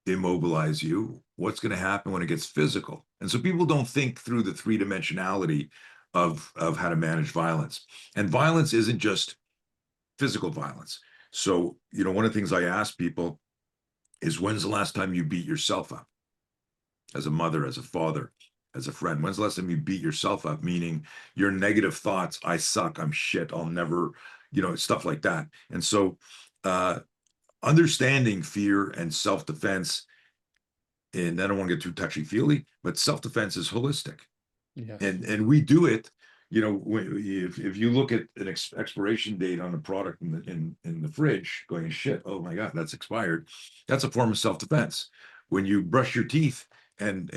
immobilize you, what's going to happen when it gets physical? And so people don't think through the three dimensionality of how to manage violence. And violence isn't just physical violence. So, one of the things I ask people is, when's the last time you beat yourself up? As a mother, as a father, as a friend, when's the last time you beat yourself up? Meaning your negative thoughts, I suck, I'm shit, I'll never, stuff like that. And so, understanding fear and self-defense, and I don't want to get too touchy-feely, but self-defense is holistic. Yes. And we do it, if you look at an expiration date on a product in the fridge, going, shit, oh my god, that's expired, that's a form of self-defense. When you brush your teeth and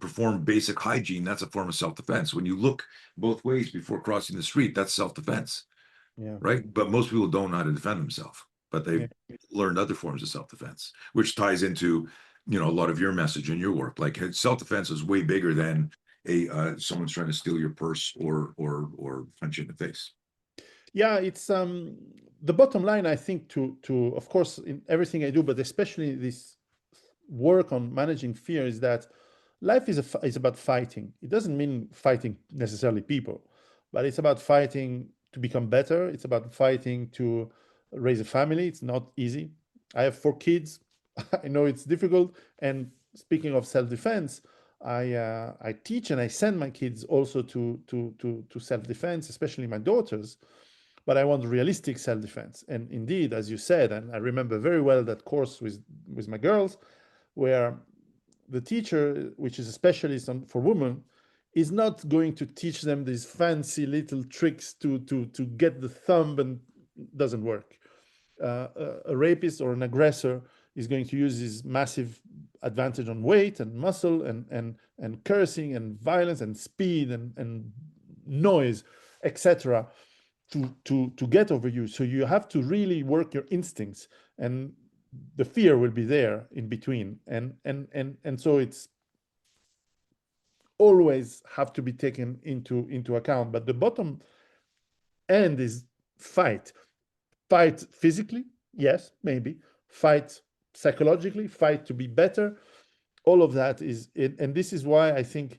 perform basic hygiene, that's a form of self-defense. When you look both ways before crossing the street, that's self-defense. Yeah. Right? But most people don't know how to defend themselves, but Yeah. they've learned other forms of self-defense, which ties into, a lot of your message and your work. Like, self-defense is way bigger than someone's trying to steal your purse or punch you in the face. Yeah, it's the bottom line, I think, to of course in everything I do, but especially this work on managing fear, is that life is about fighting. It doesn't mean fighting necessarily people, but it's about fighting to become better. It's about fighting to raise a family. It's not easy. I have 4 kids. I know it's difficult. And speaking of self-defense, I teach and I send my kids also to self-defense, especially my daughters. But I want realistic self-defense. And indeed, as you said, and I remember very well that course with my girls, where the teacher, which is a specialist for women, is not going to teach them these fancy little tricks to get the thumb, and doesn't work. A rapist or an aggressor is going to use his massive advantage on weight and muscle and cursing and violence and speed and noise, etc., to get over you. So you have to really work your instincts, and the fear will be there in between, and so it's always have to be taken into account. But the bottom end is fight. Fight physically, yes, maybe. Fight psychologically, fight to be better. All of that is it. And this is why I think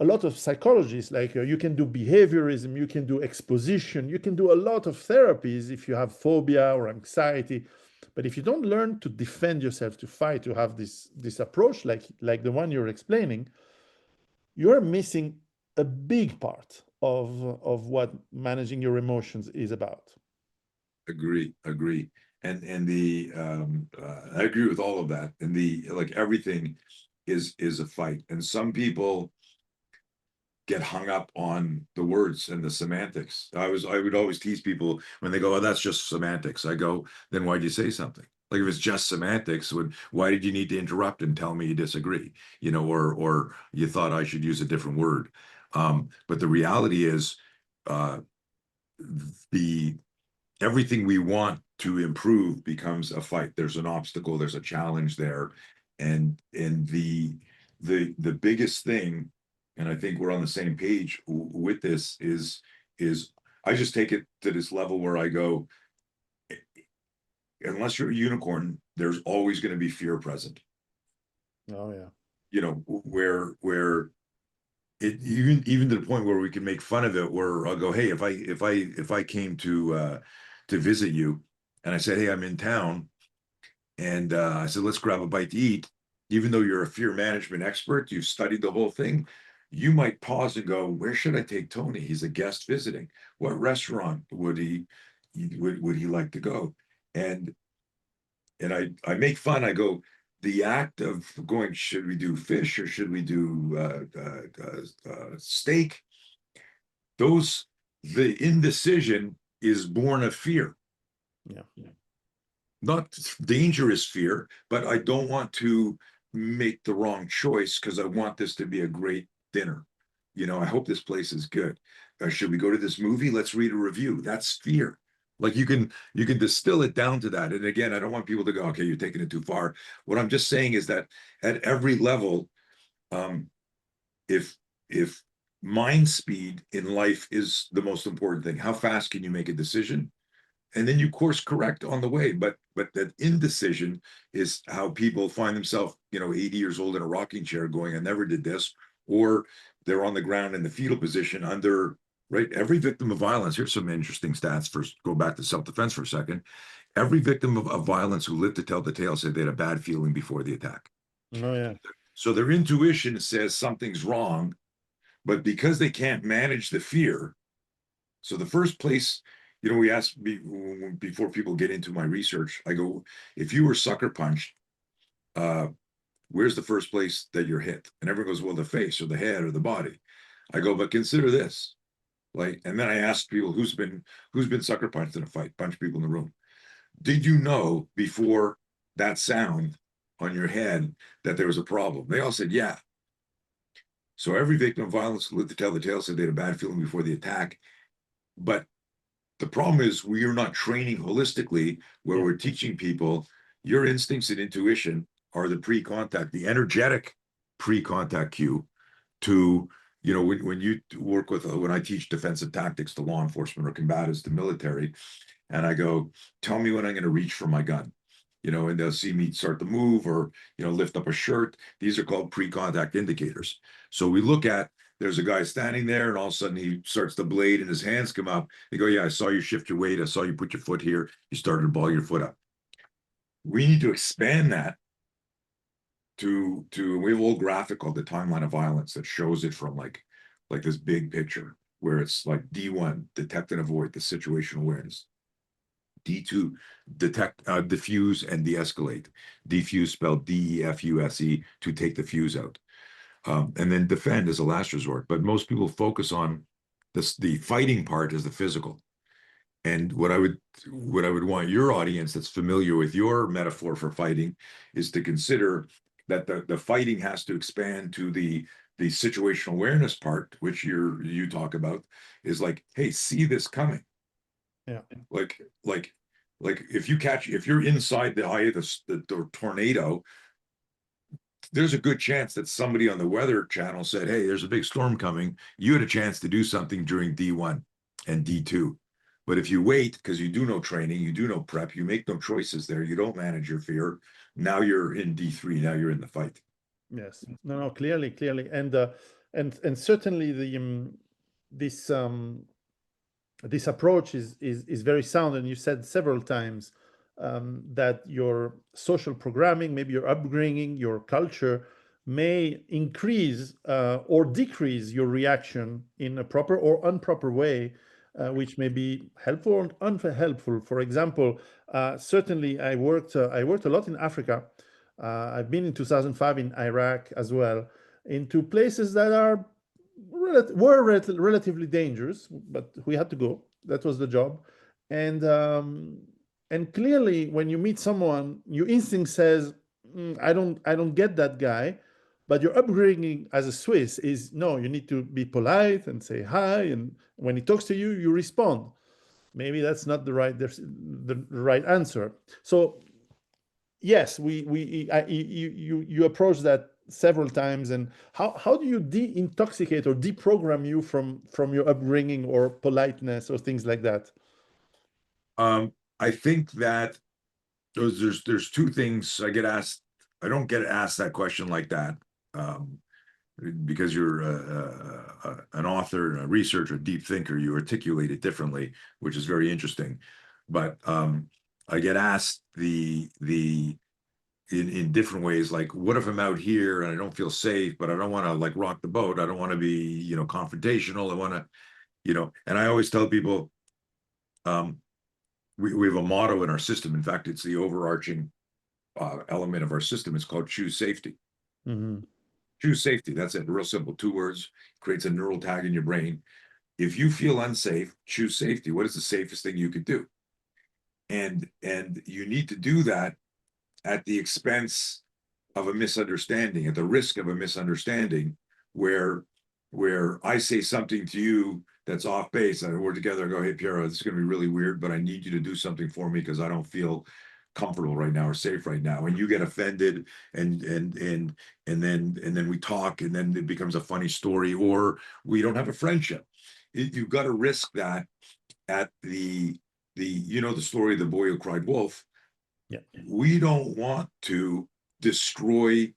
a lot of psychologists, like you can do behaviorism, you can do exposition, you can do a lot of therapies if you have phobia or anxiety. But if you don't learn to defend yourself, to fight, to have this approach like the one you're explaining, you're missing a big part of what managing your emotions is about. Agree. And the I agree with all of that. And the like, everything is a fight. And some people get hung up on the words and the semantics. I would always tease people when they go, "Oh, that's just semantics." I go, "Then why'd you say something? Like if it's just semantics, why did you need to interrupt and tell me you disagree? You know, or you thought I should use a different word." But the reality is, uh, the everything we want to improve becomes a fight. There's an obstacle, there's a challenge there. And the biggest thing, and I think we're on the same page with this, is I just take it to this level where I go, unless you're a unicorn, there's always going to be fear present. Oh yeah. You know, where it even to the point where we can make fun of it, where I'll go, hey, if I came to visit you and I said, hey, I'm in town, and I said, let's grab a bite to eat, even though you're a fear management expert, you've studied the whole thing, you might pause and go, where should I take Tony? He's a guest visiting. What restaurant would he like to go? And I make fun. I go, the act of going, should we do fish or should we do steak? The indecision is born of fear. Yeah. Not dangerous fear, but I don't want to make the wrong choice because I want this to be a great dinner. You know, I hope this place is good. Should we go to this movie? Let's read a review. That's fear. Like you can distill it down to that. And again, I don't want people to go, okay, you're taking it too far. What I'm just saying is that at every level, um, if mind speed in life is the most important thing, how fast can you make a decision? And then you course correct on the way. But that indecision is how people find themselves, 80 years old in a rocking chair going, I never did this, or they're on the ground in the fetal position under, right? Every victim of violence, here's some interesting stats. First, go back to self-defense for a second. Every victim of violence who lived to tell the tale said they had a bad feeling before the attack. Oh yeah. So their intuition says something's wrong, but because they can't manage the fear, so the first place, we ask me before people get into my research, I go, if you were sucker punched, uh, where's the first place that you're hit? And everyone goes, well, the face or the head or the body. I go, but consider this. Like, and then I ask people who's been sucker punched in a fight, punch people in the room. Did you know before that sound on your head that there was a problem? They all said, yeah. So every victim of violence who lived to tell the tale said they had a bad feeling before the attack. But the problem is we are not training holistically, where Yeah. we're teaching people your instincts and intuition are the pre-contact, the energetic pre-contact cue to, when you work with, when I teach defensive tactics to law enforcement or combatives to military, and I go, tell me when I'm going to reach for my gun, and they'll see me start to move or, lift up a shirt. These are called pre-contact indicators. So we look at, there's a guy standing there and all of a sudden he starts to blade and his hands come up. They go, yeah, I saw you shift your weight. I saw you put your foot here. You started to ball your foot up. We need to expand that to we have a whole graphic called the timeline of violence that shows it from like this big picture where it's like D1, detect and avoid, the situational awareness. D2, detect, diffuse and de-escalate. Defuse spelled DEFUSE, to take the fuse out. And then defend is a last resort. But most people focus on this, the fighting part is the physical. And what I would want your audience that's familiar with your metaphor for fighting is to consider that the fighting has to expand to the situational awareness part, which you talk about, is like, hey, see this coming. Yeah. Like if you're inside the eye of the tornado, there's a good chance that somebody on the weather channel said, hey, there's a big storm coming. You had a chance to do something during D1 and D2. But if you wait, because you do no training, you do no prep, you make no choices there, you don't manage your fear, now you're in D3, now you're in the fight. Yes. No, clearly, and certainly this this approach is very sound. And you said several times that your social programming, maybe your upbringing, your culture may increase or decrease your reaction in a proper or improper way, which may be helpful or unhelpful. For example, certainly I worked a lot in Africa. I've been in 2005 in Iraq as well, into places that are relatively dangerous, but we had to go. That was the job. And clearly, when you meet someone, your instinct says, I don't get that guy. But your upbringing as a Swiss is no, you need to be polite and say hi. And when he talks to you, you respond. Maybe that's not the right answer. So yes, you approach that several times. And how do you de-intoxicate or deprogram you from your upbringing or politeness or things like that? I think that there's two things I get asked. I don't get asked that question like that. Um, because you're an author, a researcher, a deep thinker, you articulate it differently, which is very interesting. But I get asked in different ways, like, what if I'm out here and I don't feel safe, but I don't want to like rock the boat. I don't want to be, confrontational. I want to, and I always tell people, um, we have a motto in our system. In fact, it's the overarching element of our system. It's called choose safety. Mm-hmm. Choose safety. That's it. Real simple. 2 words, creates a neural tag in your brain. If you feel unsafe, choose safety. What is the safest thing you could do? And you need to do that at the expense of a misunderstanding, at the risk of a misunderstanding, where I say something to you that's off base, and we're together. I go, hey Piero, this is going to be really weird, but I need you to do something for me because I don't feel comfortable right now or safe right now, and you get offended, and then we talk, and then it becomes a funny story, or we don't have a friendship. You've got to risk that at the story of the boy who cried wolf. Yeah. We don't want to destroy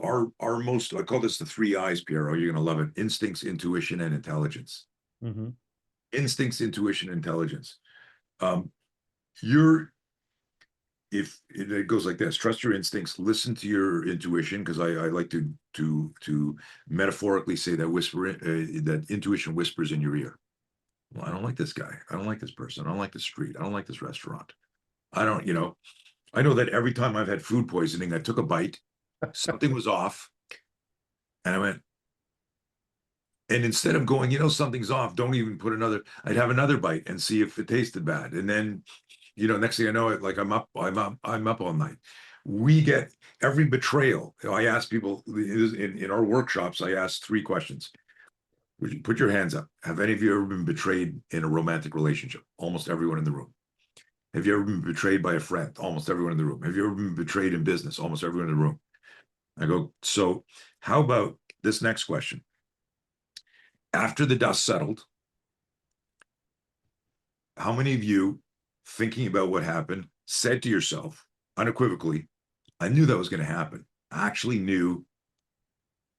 our most, I call this the 3 I's, Piero. You're going to love it: instincts, intuition, and intelligence. Mm-hmm. Instincts, intuition, intelligence. Um, you're if it goes like this: trust your instincts, listen to your intuition, because I like to metaphorically say that that intuition whispers in your ear. Well, I don't like this guy. I don't like this person. I don't like the street. I don't like this restaurant. I don't, I know that every time I've had food poisoning, I took a bite, something was off, and I went, and instead of going, something's off, don't even put another, I'd have another bite and see if it tasted bad. And then, next thing I know, like I'm up all night. We get every betrayal. I ask people in our workshops, I ask 3 questions. Would you put your hands up? Have any of you ever been betrayed in a romantic relationship? Almost everyone in the room. Have you ever been betrayed by a friend? Almost everyone in the room. Have you ever been betrayed in business? Almost everyone in the room. I go, so how about this next question? After the dust settled, how many of you, thinking about what happened, said to yourself unequivocally, I knew that was going to happen? I actually knew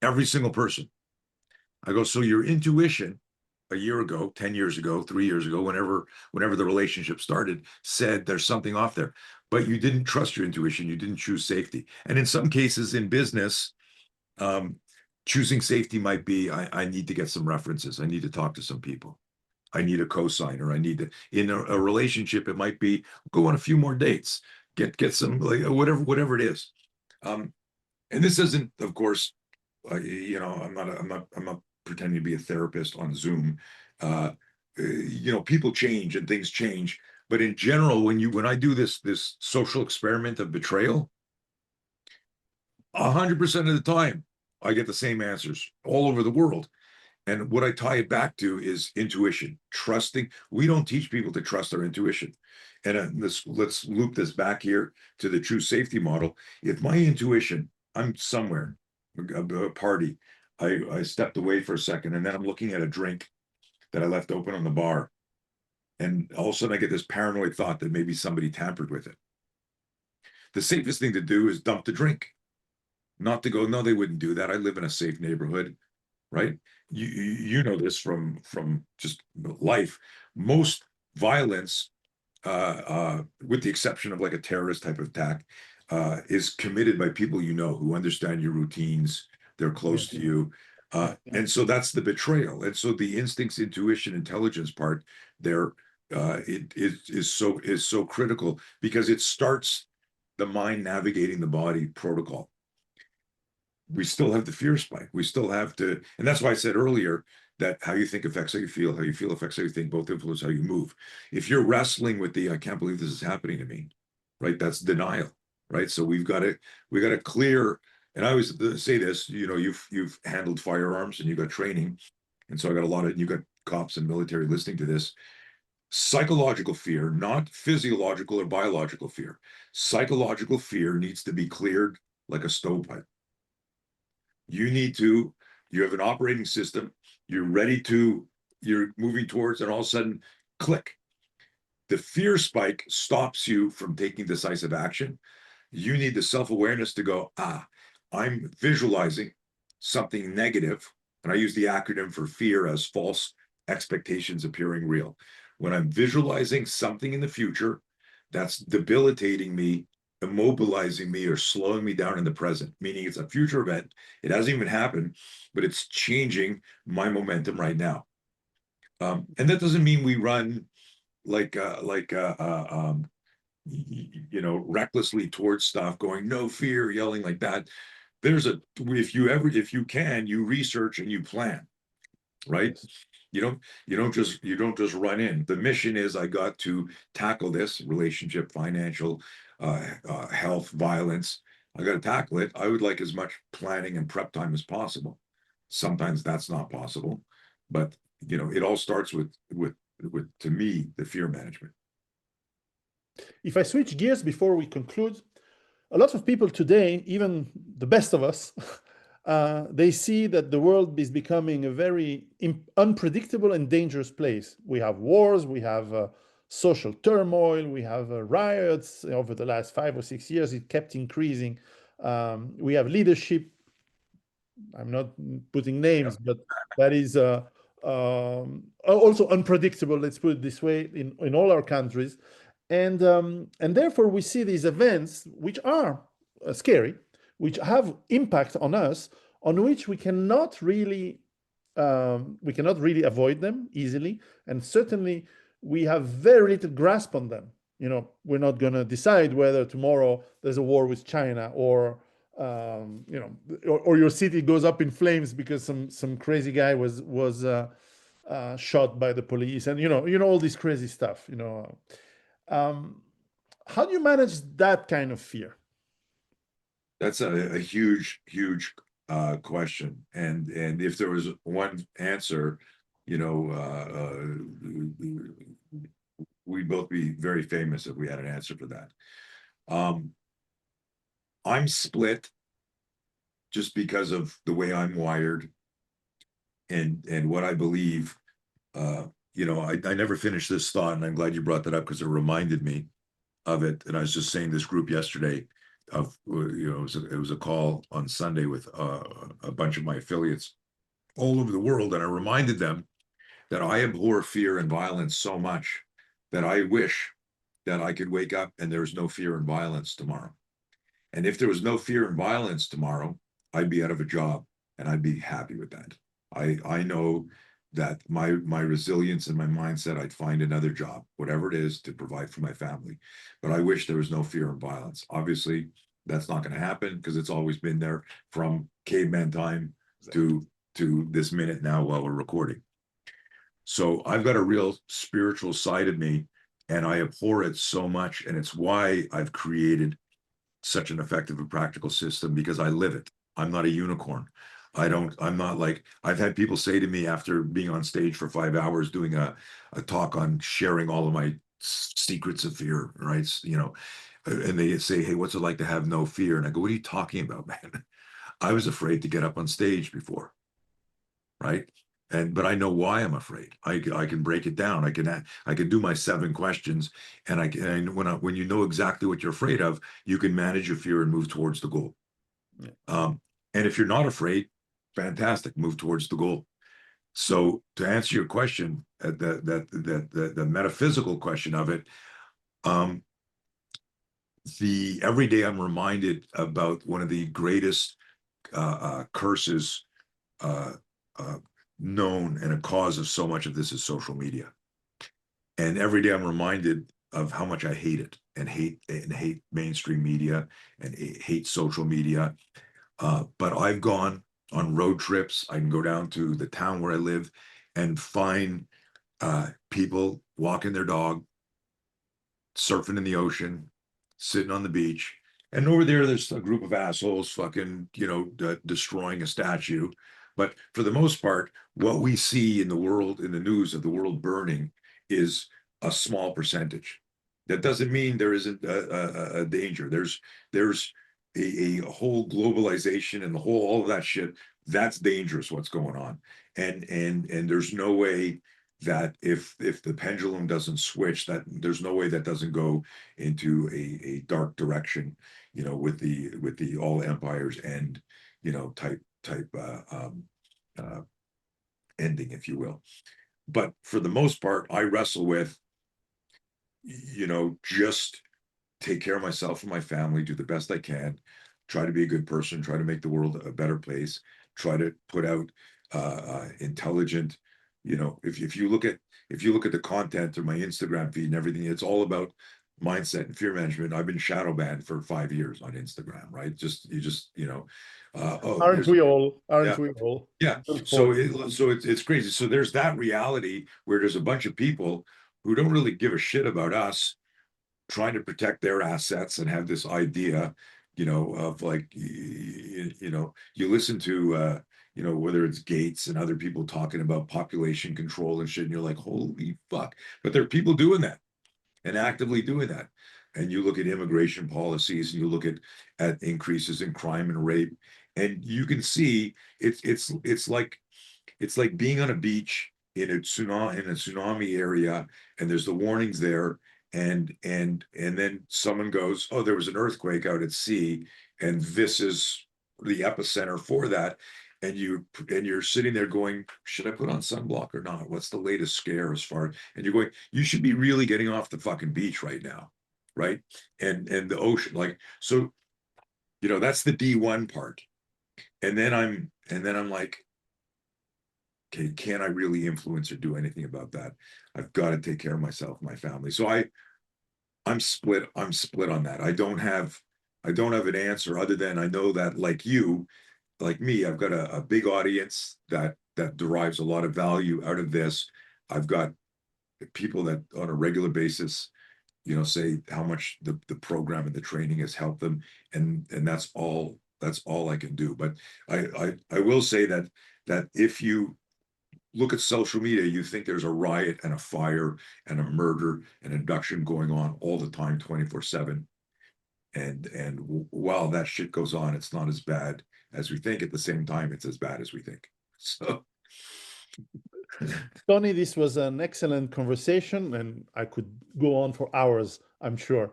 every single person. I go, so your intuition a year ago, 10 years ago, 3 years ago, whenever the relationship started, said there's something off there, but you didn't trust your intuition. You didn't choose safety. And in some cases in business, um, choosing safety might be, I need to get some references. I need to talk to some people. I need a cosigner. I need to, in a relationship, it might be go on a few more dates, get some, like, whatever it is. And this isn't, of course, I'm not pretending to be a therapist on Zoom. People change and things change, but in general, when I do this social experiment of betrayal, 100% of the time, I get the same answers all over the world. And what I tie it back to is intuition, trusting. We don't teach people to trust their intuition. And let's loop this back here to the true safety model. If my intuition, I'm somewhere, a party, I stepped away for a second, and then I'm looking at a drink that I left open on the bar. And all of a sudden I get this paranoid thought that maybe somebody tampered with it. The safest thing to do is dump the drink, not to go, no, they wouldn't do that. I live in a safe neighborhood, right? You know this from just life. Most violence, with the exception of like a terrorist type of attack, is committed by people who understand your routines. They're close to Yeah. you, and so that's the betrayal. And so the instincts, intuition, intelligence part there, it is so critical because it starts the mind navigating the body protocol. we still have the fear spike. We still have to, and that's why I said earlier that how you think affects how you feel affects how you think, both influence how you move. If you're wrestling with the I can't believe this is happening to me, right? That's denial, right? So we got to clear. And I always say this, you've handled firearms and you got training, and so I got a lot of you got cops and military listening to this. Psychological fear, not physiological or biological fear. Psychological fear needs to be cleared like a stovepipe. You have an operating system, you're moving towards, and all of a sudden, click. The fear spike stops you from taking decisive action. You need the self-awareness to go, I'm visualizing something negative. And I use the acronym for fear as false expectations appearing real. When I'm visualizing something in the future that's debilitating me, immobilizing me, or slowing me down in the present, meaning it's a future event. It hasn't even happened, but it's changing my momentum right now. And that doesn't mean we run like recklessly towards stuff, going no fear, yelling like that. If you can, you research and you plan, right? Yes. You don't just run in. The mission is I got to tackle this relationship, financial, health, violence. I got to tackle it. I would like as much planning and prep time as possible. Sometimes that's not possible, but it all starts with to me the fear management. If I switch gears before we conclude, a lot of people today, even the best of us, they see that the world is becoming a very unpredictable and dangerous place. We have wars, we have social turmoil, we have riots over the last 5 or 6 years. It kept increasing. We have leadership. I'm not putting names, but that is also unpredictable. Let's put it this way in all our countries, and therefore we see these events which are scary, which have impact on us, on which we cannot really avoid them easily, and certainly we have very little grasp on them. We're not going to decide whether tomorrow there's a war with China, or or your city goes up in flames because some crazy guy was shot by the police, and all this crazy stuff. Um, how do you manage that kind of fear? That's a huge, huge question, and if there was one answer, you know, we'd both be very famous if we had an answer for that. Um, I'm split just because of the way I'm wired and what I believe. I never finished this thought, and I'm glad you brought that up because it reminded me of it. And I was just saying this group yesterday it was a call on Sunday with a bunch of my affiliates all over the world, and I reminded them that I abhor fear and violence so much that I wish that I could wake up and there's no fear and violence tomorrow. And if there was no fear and violence tomorrow, I'd be out of a job and I'd be happy with that. I know that my resilience and my mindset, I'd find another job, whatever it is, to provide for my family. But I wish there was no fear and violence. Obviously, that's not going to happen because it's always been there from caveman time Exactly. to this minute now while we're recording. So I've got a real spiritual side of me, and I abhor it so much. And it's why I've created such an effective and practical system, because I live it. I'm not a unicorn. I'm not like, I've had people say to me after being on stage for 5 hours doing a talk on sharing all of my secrets of fear, right? And they say, hey, what's it like to have no fear? And I go, what are you talking about, man? I was afraid to get up on stage before, right? But I know why I'm afraid. I can break it down. I can do my 7 questions, and when you know exactly what you're afraid of, you can manage your fear and move towards the goal. Yeah. And if you're not afraid, fantastic, move towards the goal. So to answer your question, the metaphysical question of it, um, every day I'm reminded about one of the greatest curses uh, uh, known, and a cause of so much of this is social media. And every day I'm reminded of how much I hate it, and hate mainstream media, and hate social media. But I've gone on road trips. I can go down to the town where I live and find people walking their dog, surfing in the ocean, sitting on the beach. And over there's a group of assholes fucking, destroying a statue. But for the most part, what we see in the world, in the news of the world burning, is a small percentage. That doesn't mean there isn't a danger. There's a whole globalization and the whole all of that shit. That's dangerous. What's going on, and there's no way that if the pendulum doesn't switch, that there's no way that doesn't go into a dark direction, with the all empires end, type uh, ending, if you will. But for the most part, I wrestle with, just take care of myself and my family, do the best I can, try to be a good person, try to make the world a better place, try to put out intelligent, if you look at the content of my Instagram feed and everything, it's all about mindset and fear management. I've been shadow banned for 5 years on Instagram, right? Oh, Aren't here's we all? Aren't yeah. we all? Yeah, Good so for it's crazy. So there's that reality where there's a bunch of people who don't really give a shit about us, trying to protect their assets and have this idea, of like, you listen to, whether it's Gates and other people talking about population control and shit, and you're like, holy fuck. But there are people doing that and actively doing that. And you look at immigration policies and you look at increases in crime and rape, and you can see it's like being on a beach in a tsunami area, and there's the warnings there, and then someone goes, oh, there was an earthquake out at sea, and this is the epicenter for that. And you're sitting there going, should I put on sunblock or not? What's the latest scare as far? And you're going, you should be really getting off the fucking beach right now, right? And the ocean, like, so, that's the D1 part. And then I'm like, okay, can I really influence or do anything about that? I've got to take care of myself, my family. So I'm split. I'm split on that. I don't have an answer other than I know that, like you, like me, I've got a big audience that derives a lot of value out of this. I've got people that on a regular basis, say how much the program and the training has helped them, and that's all I can do. But I will say that if you look at social media, you think there's a riot and a fire and a murder and abduction going on all the time, 24/7. And while that shit goes on, it's not as bad as we think. At the same time, it's as bad as we think. So Tony, this was an excellent conversation, and I could go on for hours, I'm sure.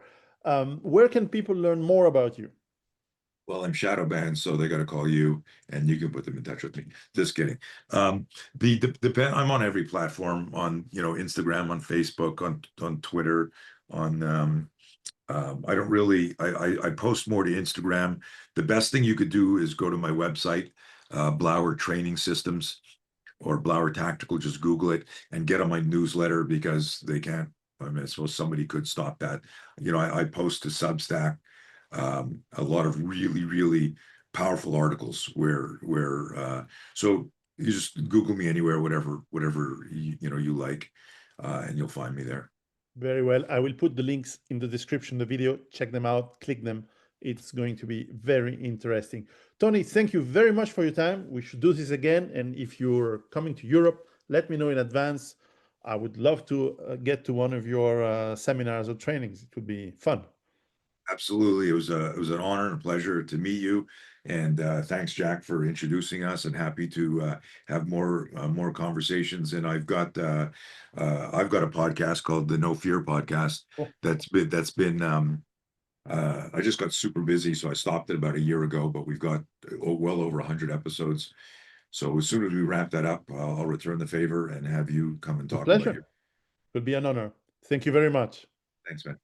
Where can people learn more about you? well, I'm shadow banned, so they got to call you, and you can put them in touch with me. Just kidding. I'm on every platform, on Instagram, on Facebook, on Twitter, on I don't really, I post more to Instagram. The best thing you could do is go to my website, Blauer Training Systems or Blauer Tactical. Just Google it and get on my newsletter, because they can't. I mean, I suppose somebody could stop that. I post to Substack a lot of really, really powerful articles so you just Google me anywhere, whatever you like, and you'll find me there. Very well. I will put the links in the description of the video. Check them out, click them. It's going to be very interesting. Tony, thank you very much for your time. We should do this again. And if you're coming to Europe, let me know in advance. I would love to get to one of your seminars or trainings. It would be fun. Absolutely. It was an honor and a pleasure to meet you. And thanks, Jack, for introducing us. And happy to have more conversations. And I've got a podcast called the No Fear Podcast. Cool. I just got super busy, so I stopped it about a year ago. But we've got well over 100 episodes. So as soon as we wrap that up, I'll return the favor and have you come and A talk about pleasure. your. It would be an honor. Thank you very much. Thanks, man.